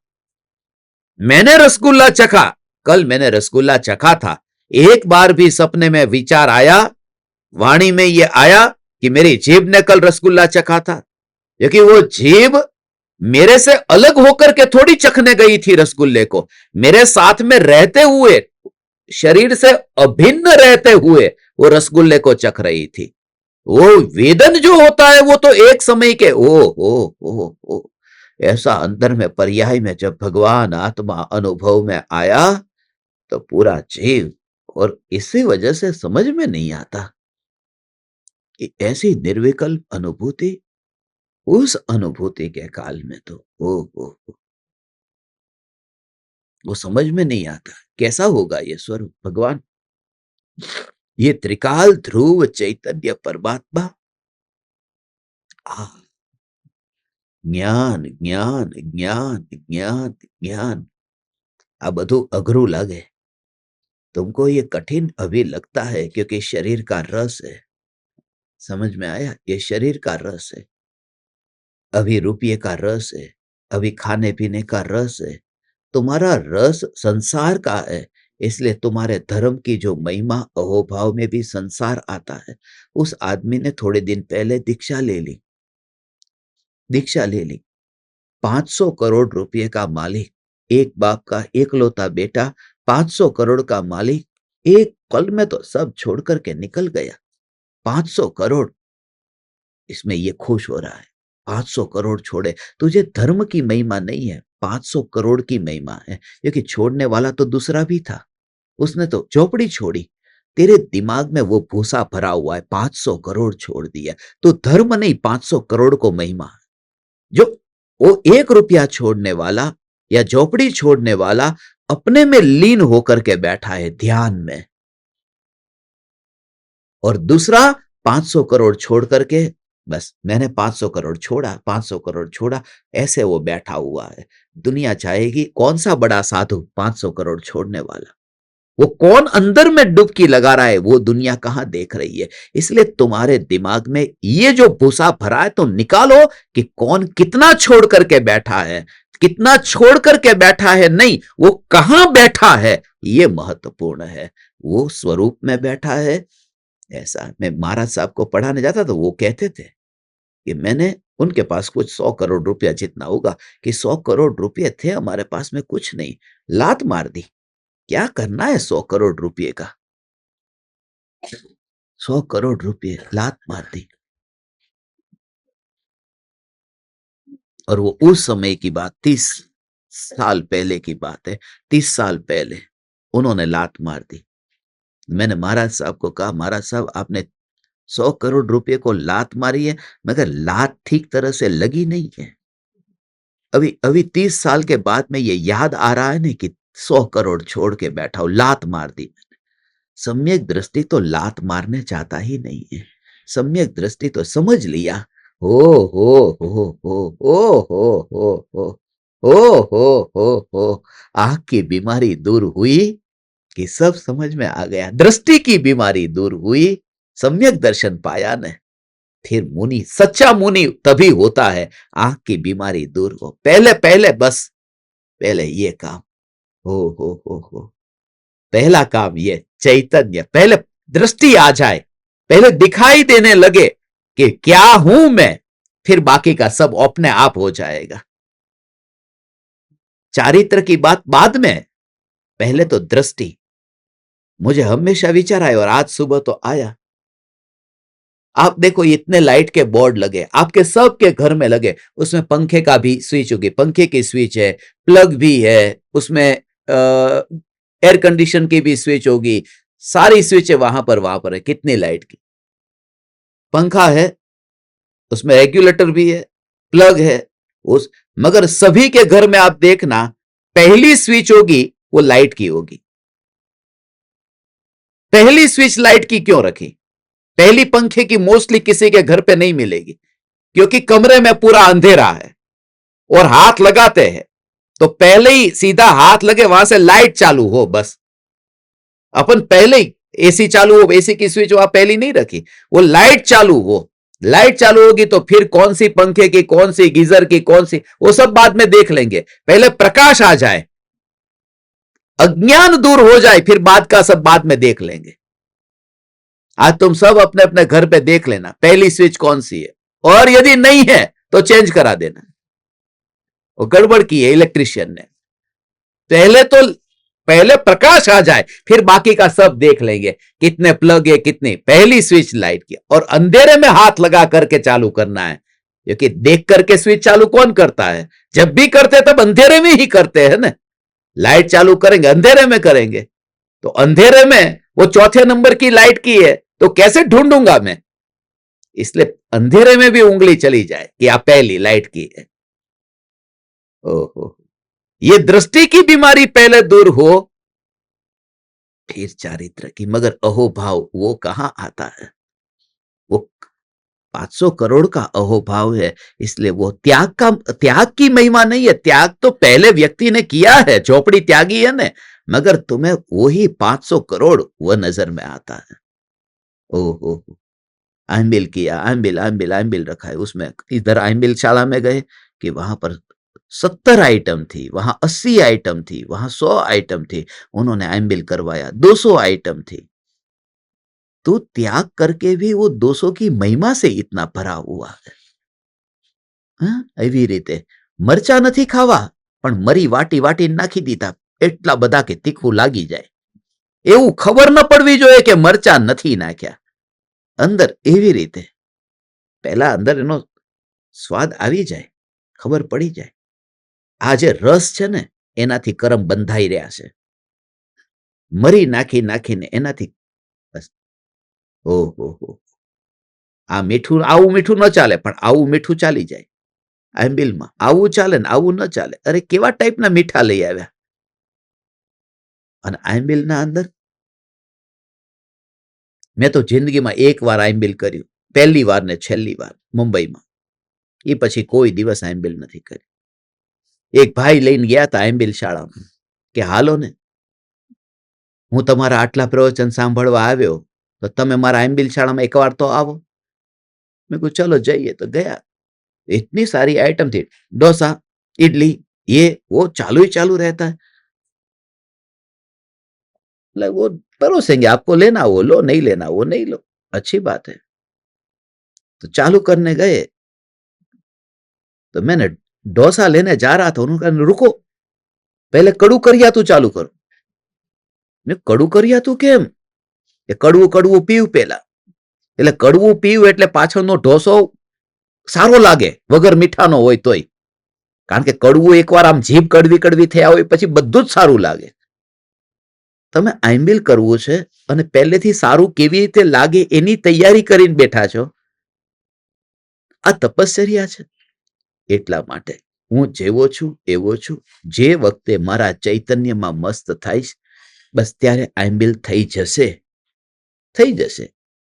मैंने रसगुल्ला चखा, कल मैंने रसगुल्ला चखा था, एक बार भी सपने में विचार आया, वाणी में यह आया कि मेरी जीभ ने कल रसगुल्ला चखा था, क्योंकि वो जीभ मेरे से अलग होकर के थोड़ी चखने गई थी रसगुल्ले को, मेरे साथ में रहते हुए, शरीर से अभिन्न रहते हुए वो रसगुल्ले को चख रही थी। वो वेदन जो होता है वो तो एक समय के ओ ऐसा अंदर में पर्याय में जब भगवान आत्मा अनुभव में आया तो पूरा जीव, और इसी वजह से समझ में नहीं आता कि ऐसी निर्विकल्प अनुभूति, उस अनुभूति के काल में तो वो समझ में नहीं आता कैसा होगा ये स्वरूप भगवान, ये त्रिकाल ध्रुव चैतन्य परमात्मा। ज्ञान ज्ञान ज्ञान ज्ञान ज्ञान, आ બધું અઘરું લાગે, तुमको ये कठिन अभी लगता है क्योंकि शरीर का रस है। समझ में आया? ये शरीर का रस है, अभी रुपये का रस है, अभी खाने पीने का रस है, तुम्हारा रस संसार का है, इसलिए तुम्हारे धर्म की जो महिमा अहोभाव में भी संसार आता है। उस आदमी ने थोड़े दिन पहले दीक्षा ले ली, 500 करोड़ रुपए का मालिक, एक बाप का एकलौता बेटा, 500 करोड़ का मालिक, एक पल में तो सब छोड़ करके निकल गया। 500 करोड़, इसमें ये खुश हो रहा है, 500 करोड़ छोड़े। तुझे धर्म की महिमा नहीं है, 500 करोड़ की महिमा है, क्योंकि छोड़ने वाला तो दूसरा भी था, उसने तो झोपड़ी छोड़ी। तेरे दिमाग में वो भूसा भरा हुआ है, 500 करोड़ छोड़ दिया, तो धर्म नहीं 500 करोड़ को महिमा। जो वो 1 रुपया छोड़ने वाला या झोपड़ी छोड़ने वाला अपने में लीन होकर के बैठा है ध्यान में, और दूसरा 500 करोड़ छोड़ करके, बस मैंने 500 करोड़ छोड़ा, 500 करोड़ छोड़ा, ऐसे वो बैठा हुआ है। दुनिया चाहेगी कौन सा बड़ा साधु 500 करोड़ छोड़ने वाला, वो कौन अंदर में डुबकी लगा रहा है, वो दुनिया कहां देख रही है। इसलिए तुम्हारे दिमाग में ये जो भूसा भरा है तो निकालो कि कौन कितना छोड़ करके बैठा है, कितना छोड़ करके बैठा है नहीं, वो कहां बैठा है, ये महत्वपूर्ण है। वो स्वरूप में बैठा है। ऐसा मैं महाराज साहब को पढ़ाने जाता तो वो कहते थे कि मैंने उनके पास कुछ 100 करोड़ रुपया जितना होगा, कि 100 करोड़ रुपये थे हमारे पास में, कुछ नहीं, लात मार दी। क्या करना है 100 करोड़ रुपये का, 100 करोड़ रुपये लात मार दी। और वो उस समय की बात, 30 साल पहले की बात है, 30 साल पहले उन्होंने लात मार दी। मैंने महाराज साहब को कहा, महाराज साहब आपने 100 करोड़ रुपये को लात मारी है, मगर लात ठीक तरह से लगी नहीं है। अभी अभी 30 साल के बाद में ये याद आ रहा है ना कि 100 करोड़ छोड़ के बैठा हूं, लात मार दी मैंने। सम्यक दृष्टि तो लात मारने चाहता ही नहीं है। सम्यक दृष्टि तो समझ लिया, हो हो हो हो हो हो हो हो हो, आंख की बीमारी दूर हुई कि सब समझ में आ गया, दृष्टि की बीमारी दूर हुई, सम्यक दर्शन पाया न, फिर मुनि, सच्चा मुनि तभी होता है आंख की बीमारी दूर हो। पहले पहले बस पहले ये काम हो, पहला काम ये चैतन्य, पहले दृष्टि आ जाए, पहले दिखाई देने लगे कि क्या हूं मैं, फिर बाकी का सब अपने आप हो जाएगा। चारित्र की बात बाद में, पहले तो दृष्टि। मुझे हमेशा विचार आया और आज सुबह तो आया। आप देखो इतने लाइट के बोर्ड लगे, आपके सबके घर में लगे, उसमें पंखे का भी स्विच होगी, पंखे की स्विच है, प्लग भी है, उसमें एयर कंडीशन की भी स्विच होगी, सारी स्विचें वहां पर है। कितनी लाइट की, पंखा है, उसमें रेगुलेटर भी है, प्लग है, उस मगर सभी के घर में आप देखना पहली स्विच होगी वो लाइट की होगी। पहली स्विच लाइट की क्यों रखी? पहली पंखे की मोस्टली किसी के घर पे नहीं मिलेगी, क्योंकि कमरे में पूरा अंधेरा है और हाथ लगाते हैं तो पहले ही सीधा हाथ लगे वहां से लाइट चालू हो, बस। अपन पहले ही एसी चालू हो, एसी की स्विच वहां पहली नहीं रखी, वो लाइट चालू हो। लाइट चालू होगी तो फिर कौन सी पंखे की, कौन सी गीजर की, कौन सी, वो सब बाद में देख लेंगे, पहले प्रकाश आ जाए, अज्ञान दूर हो जाए, फिर बाद का सब बाद में देख लेंगे। आज तुम सब अपने अपने घर पे देख लेना पहली स्विच कौन सी है, और यदि नहीं है तो चेंज करा देना। वो गड़बड़ की है इलेक्ट्रिशियन ने। पहले प्रकाश आ जाए, फिर बाकी का सब देख लेंगे, कितने प्लग है, कितनी, पहली स्विच लाइट की, और अंधेरे में हाथ लगा करके चालू करना है। क्योंकि देख करके स्विच चालू कौन करता है? जब भी करते तब अंधेरे में ही करते हैं ना। लाइट चालू करेंगे अंधेरे में करेंगे, तो अंधेरे में वो चौथे नंबर की लाइट की है तो कैसे ढूंढूंगा मैं? इसलिए अंधेरे में भी उंगली चली जाए कि आप पहली लाइट की है। ओहो, ये दृष्टि की बीमारी पहले दूर हो, फिर चारित्र की। मगर अहोभाव वो कहां आता है? वो 500 करोड़ का अहोभाव है, इसलिए वो त्याग की महिमा नहीं है। त्याग तो पहले व्यक्ति ने किया है, झोपड़ी त्यागी है ना, मगर तुम्हें वही 500 करोड़ वो नजर में आता है। ओहो, आइंबिल किया, आइंबिल आइंबिल आइंबिल रखा है उसमें। इधर आइंबिल शाला में गए कि वहां पर 70 आइटम थी, वहां 80 आइटम थी, वहां 100 आइटम थी, उन्होंने आइंबिल करवाया, 200 आइटम थी। तो त्याग करके भी वो 200 की महिमा से इतना भरा हुआ है। એવી રીતે મરચા નથી ખાવા, પણ મરી વાટી વાટી નાખી દીધા, એટલા બધા કે તીખું લાગી જાય, એવું ખબર ન પડવી જોઈએ કે મરચા નથી નાખ્યા અંદર। એવી રીતે પહેલા અંદર એનો સ્વાદ આવી જાય, ખબર પડી જાય। આ જે રસ છે ને એનાથી કરમ બંધાઈ રહ્યા છે, મરી નાખી નાખીને એનાથી બસ। ઓહો હો, આ મીઠું, આવું મીઠું ન ચાલે, પણ આવું મીઠું ચાલી જાય। આંબિલમાં આવું ચાલે ને આવું ન ચાલે। અરે કેવા ટાઈપના મીઠા લઈ આવ્યા। અને આંબિલના અંદર મેં તો જિંદગીમાં એક વાર આંબિલ કર્યું, પહેલી વાર ને છેલ્લી વાર મુંબઈમાં। એ પછી કોઈ દિવસ આંબિલ નથી કર્યું। એક ભાઈ લઈને ગયા હતા આંબિલ શાળામાં કે હાલો ને, હું તમારા આટલા પ્રવચન સાંભળવા આવ્યો, તો તમે મારા આંબિલ શાળામાં એકવાર તો આવો। મેં કહ્યું ચલો જઈએ। તો ગયા। इतनी सारी आइटम थी, डोसा, इडली, ये वो चालू ही चालू रहता है। मतलब वो परोसेंगे, आपको लेना वो लो, नहीं लेना वो नहीं लो, अच्छी बात है। तो चालू करने गए, तो मैंने डोसा लेने जा रहा था, उन्होंने कहा रुको, पहले कड़ू करियातू चालू करो। मैं कड़ू करियातू केम? એ કડવું કડવું પીવું પેલા, એટલે કડવું પીવું એટલે પાછળનો ઢોસો સારો લાગે વગર મીઠાનો હોય તોય, કારણ કે કડવું એકવાર આમ જીભ કડવી કડવી થયા હોય પછી બધું જ સારું લાગે। તમે આંબિલ કરવું છે અને પહેલેથી સારું કેવી રીતે લાગે એની તૈયારી કરીને બેઠા છો, આ તપશ્ચર્યા છે। એટલા માટે હું જેવો છું એવો છું, જે વખતે મારા ચૈતન્યમાં મસ્ત થઈશ બસ ત્યારે આંબિલ થઈ જશે, થઈ જશે।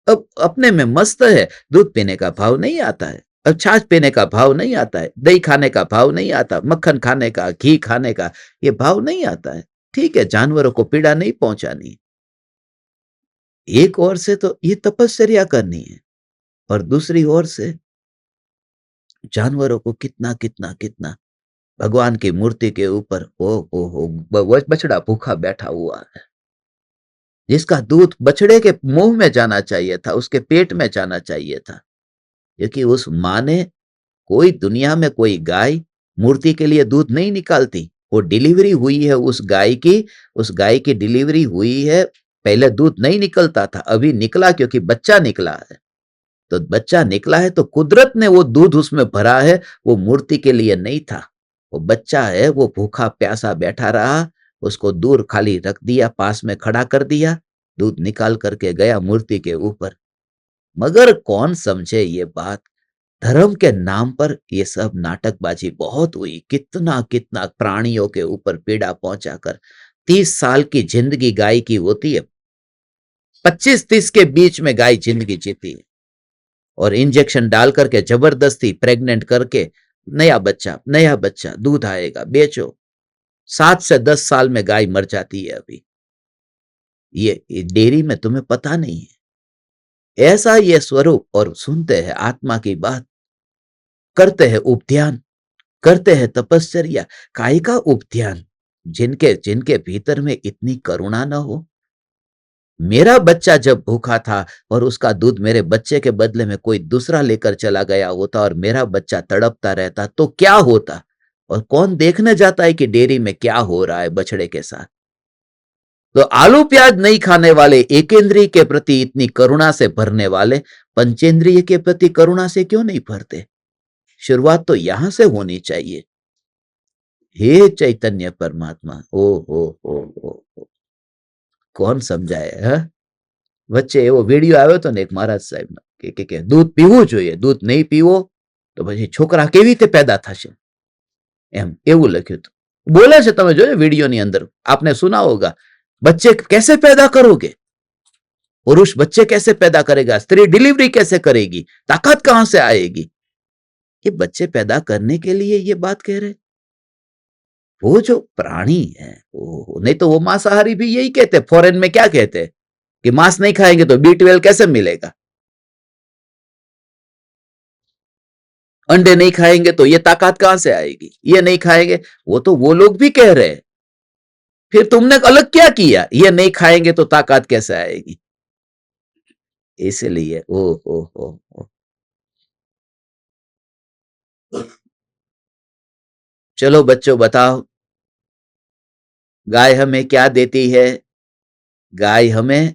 अब अपने में मस्त है, दूध पीने का भाव नहीं आता है, अब छाछ पीने का भाव नहीं आता है, दही खाने का भाव नहीं आता, मक्खन खाने का, घी खाने का ये भाव नहीं आता है। ठीक है, जानवरों को पीड़ा नहीं पहुंचानी। एक ओर से तो ये तपश्चर्या करनी है, और दूसरी ओर से जानवरों को कितना कितना कितना भगवान की मूर्ति के ऊपर ओ बछड़ा भूखा बैठा हुआ है, जिसका दूध बछड़े के मुंह में जाना चाहिए था, उसके पेट में जाना चाहिए था, क्योंकि उस माँ ने, कोई दुनिया में कोई गाय मूर्ति के लिए दूध नहीं निकालती, वो डिलीवरी हुई है उस गाय की डिलीवरी हुई है। पहले दूध नहीं निकलता था, अभी निकला क्योंकि बच्चा निकला है। तो बच्चा निकला है तो कुदरत ने वो दूध उसमें भरा है, वो मूर्ति के लिए नहीं था। वो बच्चा है, वो भूखा प्यासा बैठा रहा, उसको दूर खाली रख दिया, पास में खड़ा कर दिया, दूध निकाल करके गया मूर्ति के ऊपर। मगर कौन समझे ये बात? धर्म के नाम पर ये सब नाटकबाजी बहुत हुई। कितना कितना प्राणियों के ऊपर पीड़ा पहुंचाकर 30 साल की जिंदगी गाय की होती है, 25-30 के बीच में गाय जिंदगी जीती है, और इंजेक्शन डाल करके जबरदस्ती प्रेग्नेंट करके नया बच्चा दूध आएगा, बेचो। 7 से 10 साल में गाय मर जाती है। अभी ये डेयरी में तुम्हें पता नहीं है। ऐसा ये स्वरूप, और सुनते हैं आत्मा की बात, करते हैं उपध्यान, करते हैं तपश्चर्या। काय का उपध्यान? जिनके भीतर में इतनी करुणा न हो। मेरा बच्चा जब भूखा था और उसका दूध मेरे बच्चे के बदले में कोई दूसरा लेकर चला गया होता और मेरा बच्चा तड़पता रहता तो क्या होता? और कौन देखने जाता है कि डेयरी में क्या हो रहा है बछड़े के साथ? तो आलू प्याज नहीं खाने वाले, एकेंद्रिय के प्रति इतनी करुणा से भरने वाले, पंचेंद्रिय के प्रति करुणा से क्यों नहीं भरते? शुरुआत तो यहां से होनी चाहिए। हे चैतन्य परमात्मा, ओ, कौन समझाए है? વચ્ચે એવો વિડીયો આવ્યો હતો ને એક મહારાજ સાહેબનો કે દૂધ પીવું જોઈએ, દૂધ નહીં પીવો તો પછી છોકરા કેવી રીતે पैदा થશે, એમ એવું લખ્યું હતું। બોલે છે, તમે જોયો વિડીયોની અંદર, आपने सुना होगा, बच्चे कैसे पैदा करोगे, पुरुष बच्चे कैसे पैदा करेगा, स्त्री डिलीवरी कैसे करेगी, ताकत कहां से आएगी। ये बच्चे पैदा करने के लिए ये बात कह रहे। वो जो प्राणी है, नहीं तो वो मांसाहारी भी यही कहते, फॉरेन में क्या कहते कि मांस नहीं खाएंगे तो B12 कैसे मिलेगा, अंडे नहीं खाएंगे तो ये ताकत कहां से आएगी, ये नहीं खाएंगे, वो तो वो लोग भी कह रहे हैं। फिर तुमने अलग क्या किया, ये नहीं खाएंगे तो ताकत कैसे आएगी। इसलिए ओ, चलो बच्चों बताओ, गाय हमें क्या देती है, गाय हमें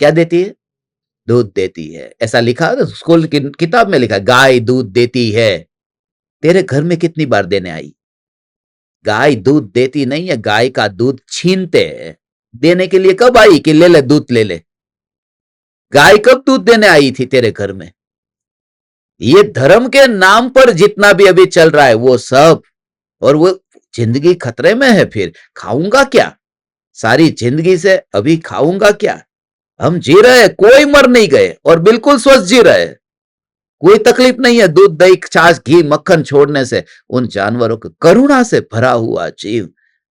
क्या देती है, दूध देती है। ऐसा लिखा है स्कूल की किताब में, लिखा गाय दूध देती है। तेरे घर में कितनी बार देने आई, गाय दूध देती नहीं है, गाय का दूध छीनते हैं। देने के लिए कब आई कि ले ले दूध ले ले, गाय कब दूध देने आई थी तेरे घर में। ये धर्म के नाम पर जितना भी अभी चल रहा है वो सब, और वो जिंदगी खतरे में है। फिर खाऊंगा क्या, सारी जिंदगी से अभी खाऊंगा क्या। हम जी रहे हैं, कोई मर नहीं गए और बिल्कुल स्वस्थ जी रहे हैं, कोई तकलीफ नहीं है दूध दही छाछ घी मक्खन छोड़ने से। उन जानवरों को करुणा से भरा हुआ जीव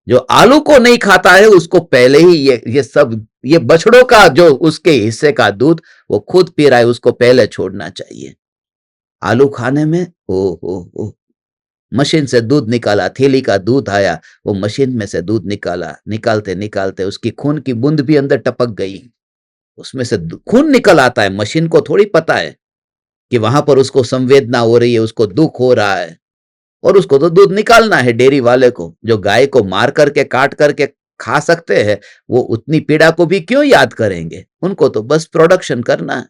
जो आलू को नहीं खाता है, उसको पहले ही ये सब, ये बछड़ों का जो उसके हिस्से का दूध वो खुद पी रहा है, उसको पहले छोड़ना चाहिए। आलू खाने में ओ, मशीन से दूध निकाला, थैली का दूध आया, वो मशीन में से दूध निकाला, निकालते निकालते उसकी खून की बूंद भी अंदर टपक गई, उसमें से खून निकल आता है। मशीन को थोड़ी पता है कि वहां पर उसको संवेदना हो रही है, उसको दुख हो रहा है, और उसको तो दूध निकालना है। डेयरी वाले को, जो गाय को मार करके काट करके खा सकते हैं, वो उतनी पीड़ा को भी क्यों याद करेंगे, उनको तो बस प्रोडक्शन करना है।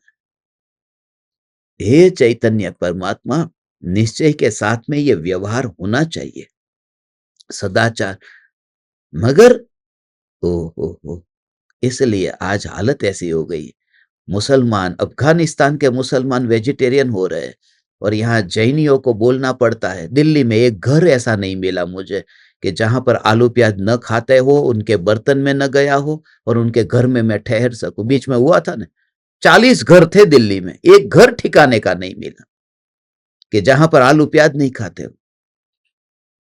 हे चैतन्य परमात्मा, निश्चय के साथ में ये व्यवहार होना चाहिए, सदाचार। मगर ओ, इसलिए आज हालत ऐसी हो गई, मुसलमान, अफगानिस्तान के मुसलमान वेजिटेरियन हो रहे हैं, और यहाँ जैनियों को बोलना पड़ता है। दिल्ली में एक घर ऐसा नहीं मिला मुझे कि जहां पर आलू प्याज न खाते हो, उनके बर्तन में न गया हो और उनके घर में मैं ठहर सकूं। बीच में हुआ था ना, 40 घर थे दिल्ली में, एक घर ठिकाने का नहीं मिला कि जहां पर आलू प्याज नहीं खाते हो।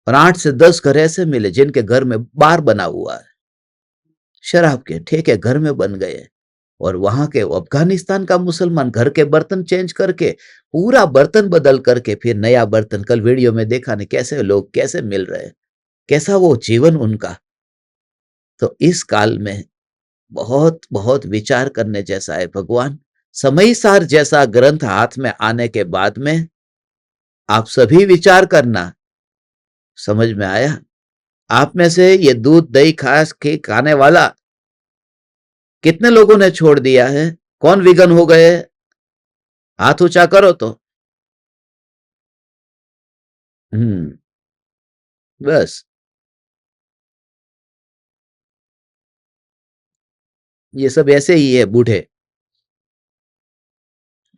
और 8 से 10 घर ऐसे मिले जिनके घर में बार बना हुआ है, शराब के ठेके घर में बन गए। और वहां के अफगानिस्तान का मुसलमान घर के बर्तन चेंज करके, पूरा बर्तन बदल करके फिर नया बर्तन, कल वीडियो में देखा ने कैसे लोग कैसे मिल रहे हैं, कैसा वो जीवन उनका। तो इस काल में बहुत बहुत विचार करने जैसा है। भगवान समय सार जैसा ग्रंथ हाथ में आने के बाद में आप सभी विचार करना। समझ में आया? आप में से ये दूध दही खास के खाने वाला कितने लोगों ने छोड़ दिया है? कौन विगन हो गए? हाथ ऊंचा करो तो। बस ये सब ऐसे ही है बूढ़े।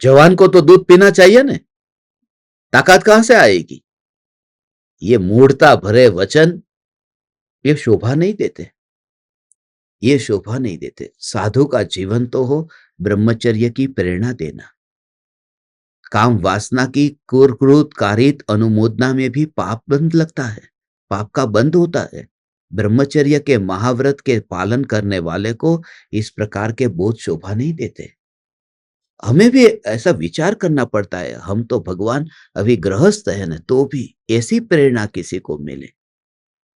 जवान को तो दूध पीना चाहिए ना, ताकत कहां से आएगी? ये मूढ़ता भरे वचन ये शोभा नहीं देते, ये शोभा नहीं देते। साधु का जीवन तो हो ब्रह्मचर्य की प्रेरणा देना। काम वासना की क्रोध कारित अनुमोदना में भी पाप बंद लगता है, पाप का बंद होता है। ब्रह्मचर्य के महाव्रत के पालन करने वाले को इस प्रकार के बोध शोभा नहीं देते। हमें भी ऐसा विचार करना पड़ता है। हम तो भगवान अभी गृहस्थ है न, तो भी ऐसी प्रेरणा किसी को मिले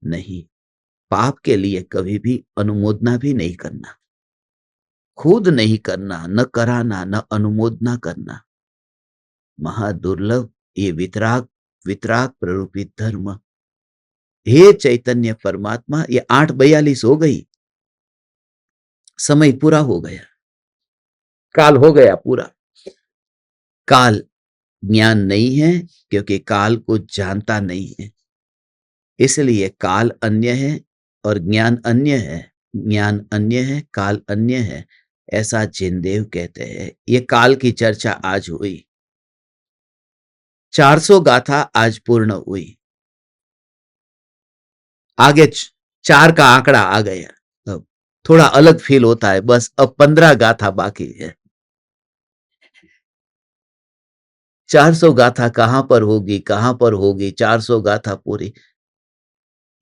नहीं। पाप के लिए कभी भी अनुमोदना भी नहीं करना, खुद नहीं करना, न कराना, न अनुमोदना करना। महादुर्लभ ये वितराग वितराग प्ररूपित धर्म। हे चैतन्य परमात्मा, ये 8:42 हो गई, समय पूरा हो गया, काल हो गया पूरा। काल ज्ञान नहीं है क्योंकि काल को जानता नहीं है। इसलिए काल अन्य है और ज्ञान अन्य है। ज्ञान अन्य है, काल अन्य है, ऐसा जिनदेव कहते हैं। ये काल की चर्चा आज हुई। 400 गाथा आज पूर्ण हुई। आगे 4 का आंकड़ा आ गया। अब थोड़ा अलग फील होता है। बस अब 15 गाथा बाकी है। 400 गाथा कहां पर होगी, कहां पर होगी? 400 गाथा पूरी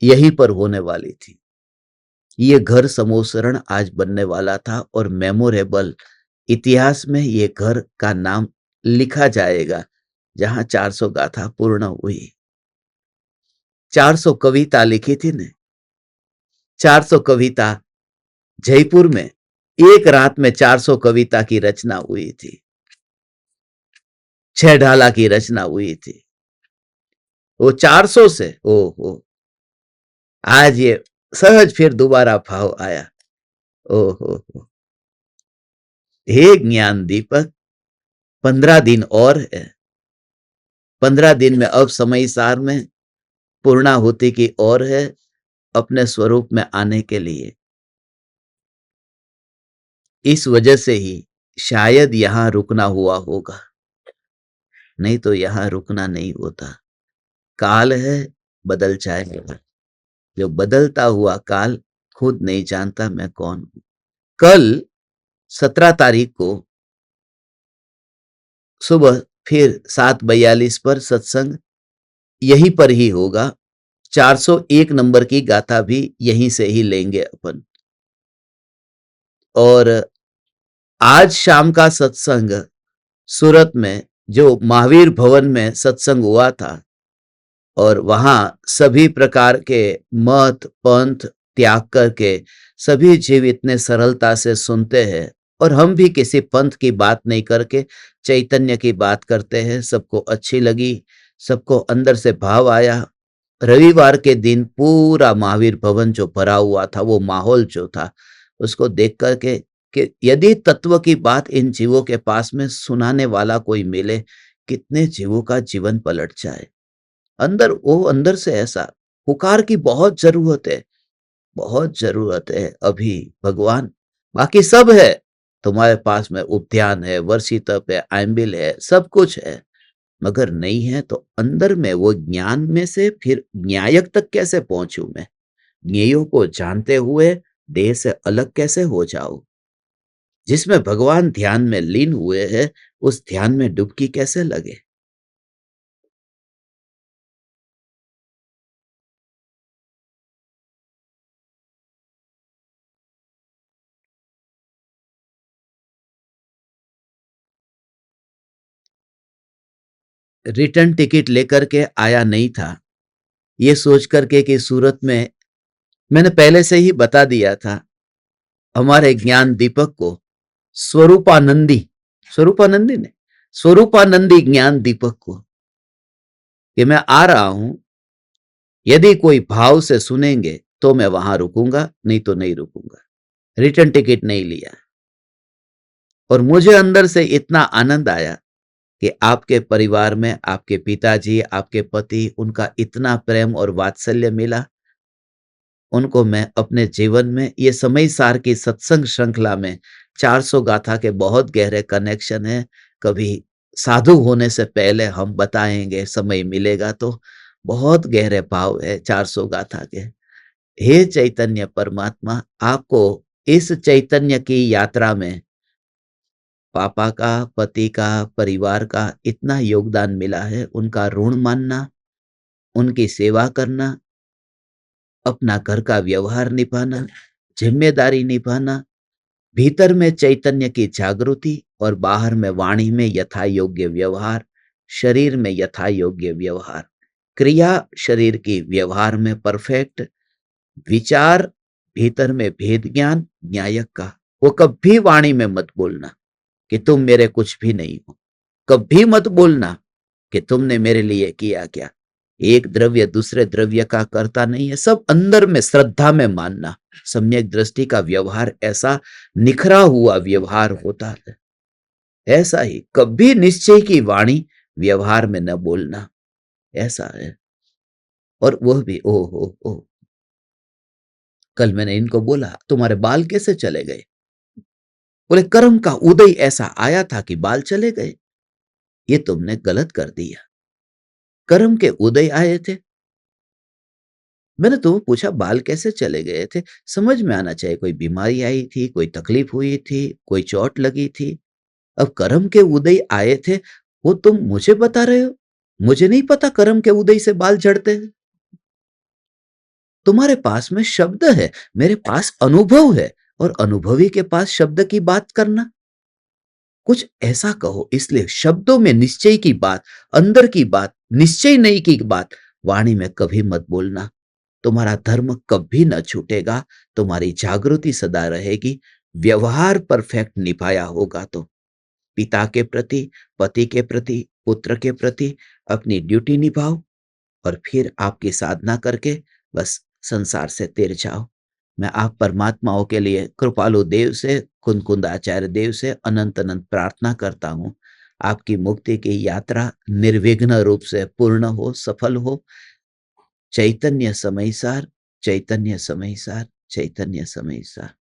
यहीं पर होने वाली थी। ये घर समोसरण आज बनने वाला था और मेमोरेबल इतिहास में ये घर का नाम लिखा जाएगा जहां 400 गाथा पूर्ण हुई। 400 कविता लिखी थी ने। 400 कविता जयपुर में एक रात में 400 कविता की रचना हुई थी। 6 ढाला की रचना हुई थी। वो 400 से ओहो, आज ये सहज फिर दोबारा भाव आया। ओहो, हे ज्ञान दीपक, 15 दिन और है। 15 दिन में अब समय सार में पूर्णाहुति की ओर है अपने स्वरूप में आने के लिए। इस वजह से ही शायद यहां रुकना हुआ होगा, नहीं तो यहां रुकना नहीं होता। काल है, बदल जाएगा। जो बदलता हुआ काल खुद नहीं जानता मैं कौन हूं। कल 17 तारीख को सुबह फिर 7:42 पर सत्संग यहीं पर ही होगा। 401 नंबर की गाथा भी यहीं से ही लेंगे अपन। और आज शाम का सत्संग सूरत में जो महावीर भवन में सत्संग हुआ था और वहां सभी प्रकार के मत पंथ त्याग करके सभी जीव इतने सरलता से सुनते हैं और हम भी किसी पंथ की बात नहीं करके चैतन्य की बात करते हैं। सबको अच्छी लगी, सबको अंदर से भाव आया। रविवार के दिन पूरा महावीर भवन जो भरा हुआ था, वो माहौल जो था उसको देख करके कि यदि तत्व की बात इन जीवों के पास में सुनाने वाला कोई मिले, कितने जीवों का जीवन पलट जाए। अंदर से ऐसा पुकार की बहुत जरूरत है, बहुत जरूरत है अभी भगवान। बाकी सब है तुम्हारे पास में, उद्यान है, वर्षी तप है, आइम्बिल है, सब कुछ है, मगर नहीं है तो अंदर में वो ज्ञान में से फिर न्यायक तक कैसे पहुंचूं मैं? ज्ञेयों को जानते हुए देह से अलग कैसे हो जाऊं? जिसमें भगवान ध्यान में लीन हुए हैं उस ध्यान में डुबकी कैसे लगे? रिटर्न टिकट लेकर के आया नहीं था, ये सोच करके कि सूरत में मैंने पहले से ही बता दिया था हमारे ज्ञान दीपक को, स्वरूपानंदी स्वरूपानंदी ने स्वरूपानंदी ज्ञान दीपक को कि मैं आ रहा हूं, यदि कोई भाव से सुनेंगे तो मैं वहां रुकूंगा, नहीं तो नहीं रुकूंगा। रिटर्न टिकट नहीं लिया और मुझे अंदर से इतना आनंद आया कि आपके परिवार में आपके पिताजी, आपके पति, उनका इतना प्रेम और वात्सल्य मिला। उनको मैं अपने जीवन में ये समय सार की सत्संग श्रृंखला में 400 गाथा के बहुत गहरे कनेक्शन है। कभी साधु होने से पहले हम बताएंगे, समय मिलेगा तो। बहुत गहरे भाव है 400 गाथा के। हे चैतन्य परमात्मा, आपको इस चैतन्य की यात्रा में पापा का, पति का, परिवार का इतना योगदान मिला है, उनका ऋण मानना, उनकी सेवा करना, अपना घर का व्यवहार निभाना, जिम्मेदारी निभाना, भीतर में चैतन्य की जागृति और बाहर में वाणी में यथा योग्य व्यवहार, शरीर में यथा योग्य व्यवहार, क्रिया शरीर की, व्यवहार में परफेक्ट, विचार भीतर में भेद ज्ञान न्यायक का। वो कभी वाणी में मत बोलना कि तुम मेरे कुछ भी नहीं हो। कभी मत बोलना कि तुमने मेरे लिए किया क्या। एक द्रव्य दूसरे द्रव्य का करता नहीं है। सब अंदर में श्रद्धा में मानना। सम्यक दृष्टि का व्यवहार ऐसा निखरा हुआ व्यवहार होता है। ऐसा ही कभी निश्चय की वाणी व्यवहार में न बोलना, ऐसा है। और वह भी ओ हो, कल मैंने इनको बोला तुम्हारे बाल कैसे चले गए? बोले कर्म का उदय ऐसा आया था कि बाल चले गए। ये तुमने गलत कर दिया। कर्म के उदय आए थे। मैंने तो पूछा बाल कैसे चले गए थे? समझ में आना चाहिए, कोई बीमारी आई थी, कोई तकलीफ हुई थी, कोई चोट लगी थी। अब कर्म के उदय आए थे, वो तुम मुझे बता रहे हो? मुझे नहीं पता कर्म के उदय से बाल झड़ते हैं। तुम्हारे पास में शब्द है, मेरे पास अनुभव है, और अनुभवी के पास शब्द की बात करना, कुछ ऐसा कहो। इसलिए शब्दों में निश्चय की बात, अंदर की बात, निश्चय नहीं की बात वाणी में कभी मत बोलना। तुम्हारा धर्म कभी न छूटेगा, तुम्हारी जागृति सदा रहेगी। व्यवहार परफेक्ट निभाया होगा तो पिता के प्रति, पति के प्रति, पुत्र के प्रति अपनी ड्यूटी निभाओ, और फिर आपकी साधना करके बस संसार से तिर जाओ। मैं आप परमात्माओं के लिए कृपालु देव से, कुंद आचार्य देव से अनंत अनंत प्रार्थना करता हूँ, आपकी मुक्ति की यात्रा निर्विघ्न रूप से पूर्ण हो, सफल हो। चैतन्य समयसार, चैतन्य समयसार, चैतन्य समयसार।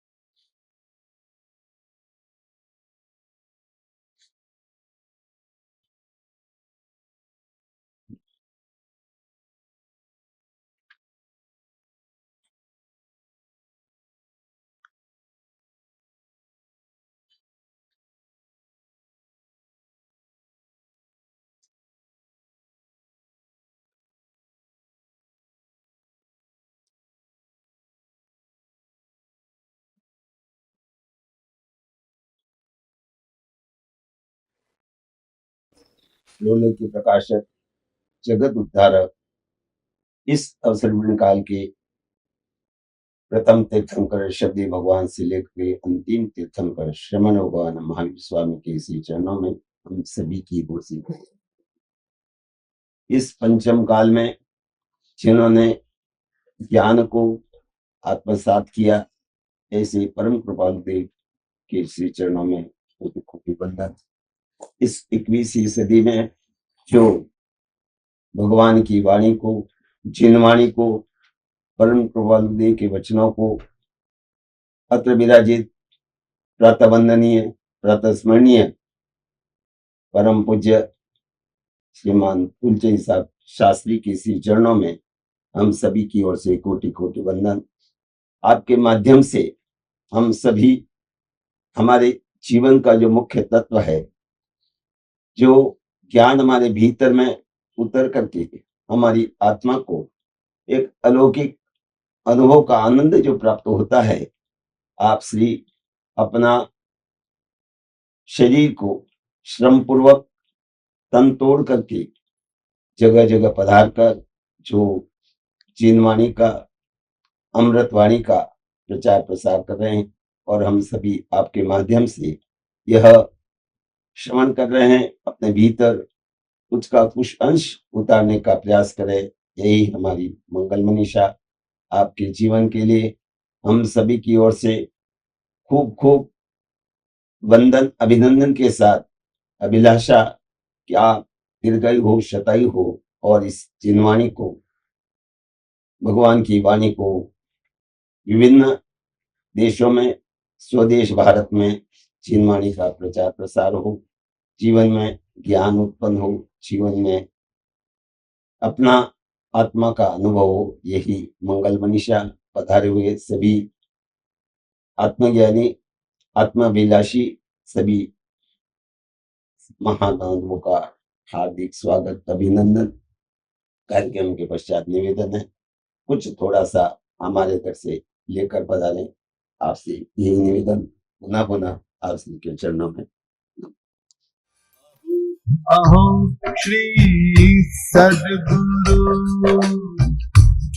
लोले के प्रकाशक, जगत उद्धारक, इस अवसर काल के प्रथम तीर्थंकर शब्दी भगवान से लेकर अंतिम तीर्थंकर श्रमण भगवान महावीर स्वामी के इसी चरणों में हम सभी की गोसी। इस पंचम काल में जिन्होंने ज्ञान को आत्मसात किया, ऐसे परम कृपालु देव के श्री चरणों में कोटि वंदन। इस 21वीं सदी में जो भगवान की वाणी को, जिन वाणी को, परम कृपालु देव के वचनों को अत्र विराजित प्रातः वंदनीय, प्रातः स्मरणीय परम पूज्य श्रीमान फूलचंद साहब शास्त्री के श्री चरणों में हम सभी की ओर से कोटि कोटि वंदन। आपके माध्यम से हम सभी, हमारे जीवन का जो मुख्य तत्व है, जो ज्ञान हमारे भीतर में उतर करके हमारी आत्मा को एक अलौकिक अनुभव का आनंद जो प्राप्त होता है, आप श्री अपना शरीर को श्रम पूर्वक तन तोड़ करके जगह जगह पधार कर जो जिनवाणी का, अमृतवाणी का प्रचार प्रसार कर रहे हैं, और हम सभी आपके माध्यम से यह श्रवण कर रहे हैं, अपने भीतर उसका कुछ अंश उतारने का प्रयास करें। यही हमारी मंगल मनीषा आपके जीवन के लिए हम सभी की ओर से खूब खूब वंदन, अभिनंदन के साथ अभिलाषा कि आप दीर्घायु हो, शतायु हो, और इस जिनवाणी को, भगवान की वाणी को विभिन्न देशों में, स्वदेश भारत में जिनवाणी का प्रचार प्रसार हो, जीवन में ज्ञान उत्पन्न हो, जीवन में अपना आत्मा का अनुभव हो। यही मंगल मनीषा पधारे हुए सभी आत्मज्ञानी, आत्माभिलाषी सभी महादानवों का हार्दिक स्वागत, अभिनंदन। कार्यक्रम के पश्चात निवेदन है, कुछ थोड़ा सा हमारे घर से लेकर पधारें। आपसे यही निवेदन, पुनः पुनः आप श्री के चरणों में। अहं श्री सद्गुरु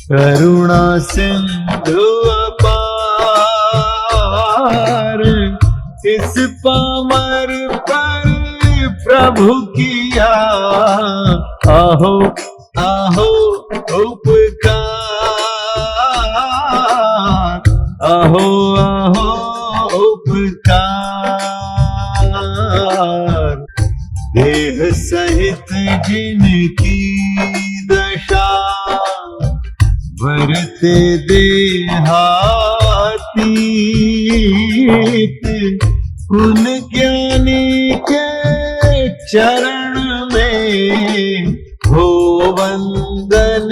करुणा सिंधु अपार, इस पामर पर प्रभु किया आहो आहो उपकार, आहो आहो उपकार। देह सहित जिनकी दशा भरते देहातीत, उन ज्ञानी के चरण में हो वंदन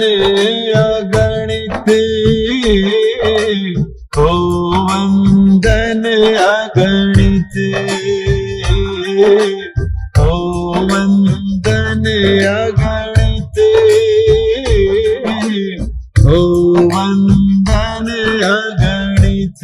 अगणित, हो वंदन अगणित, हो वंदन अगणित, हो वंदन अगणित।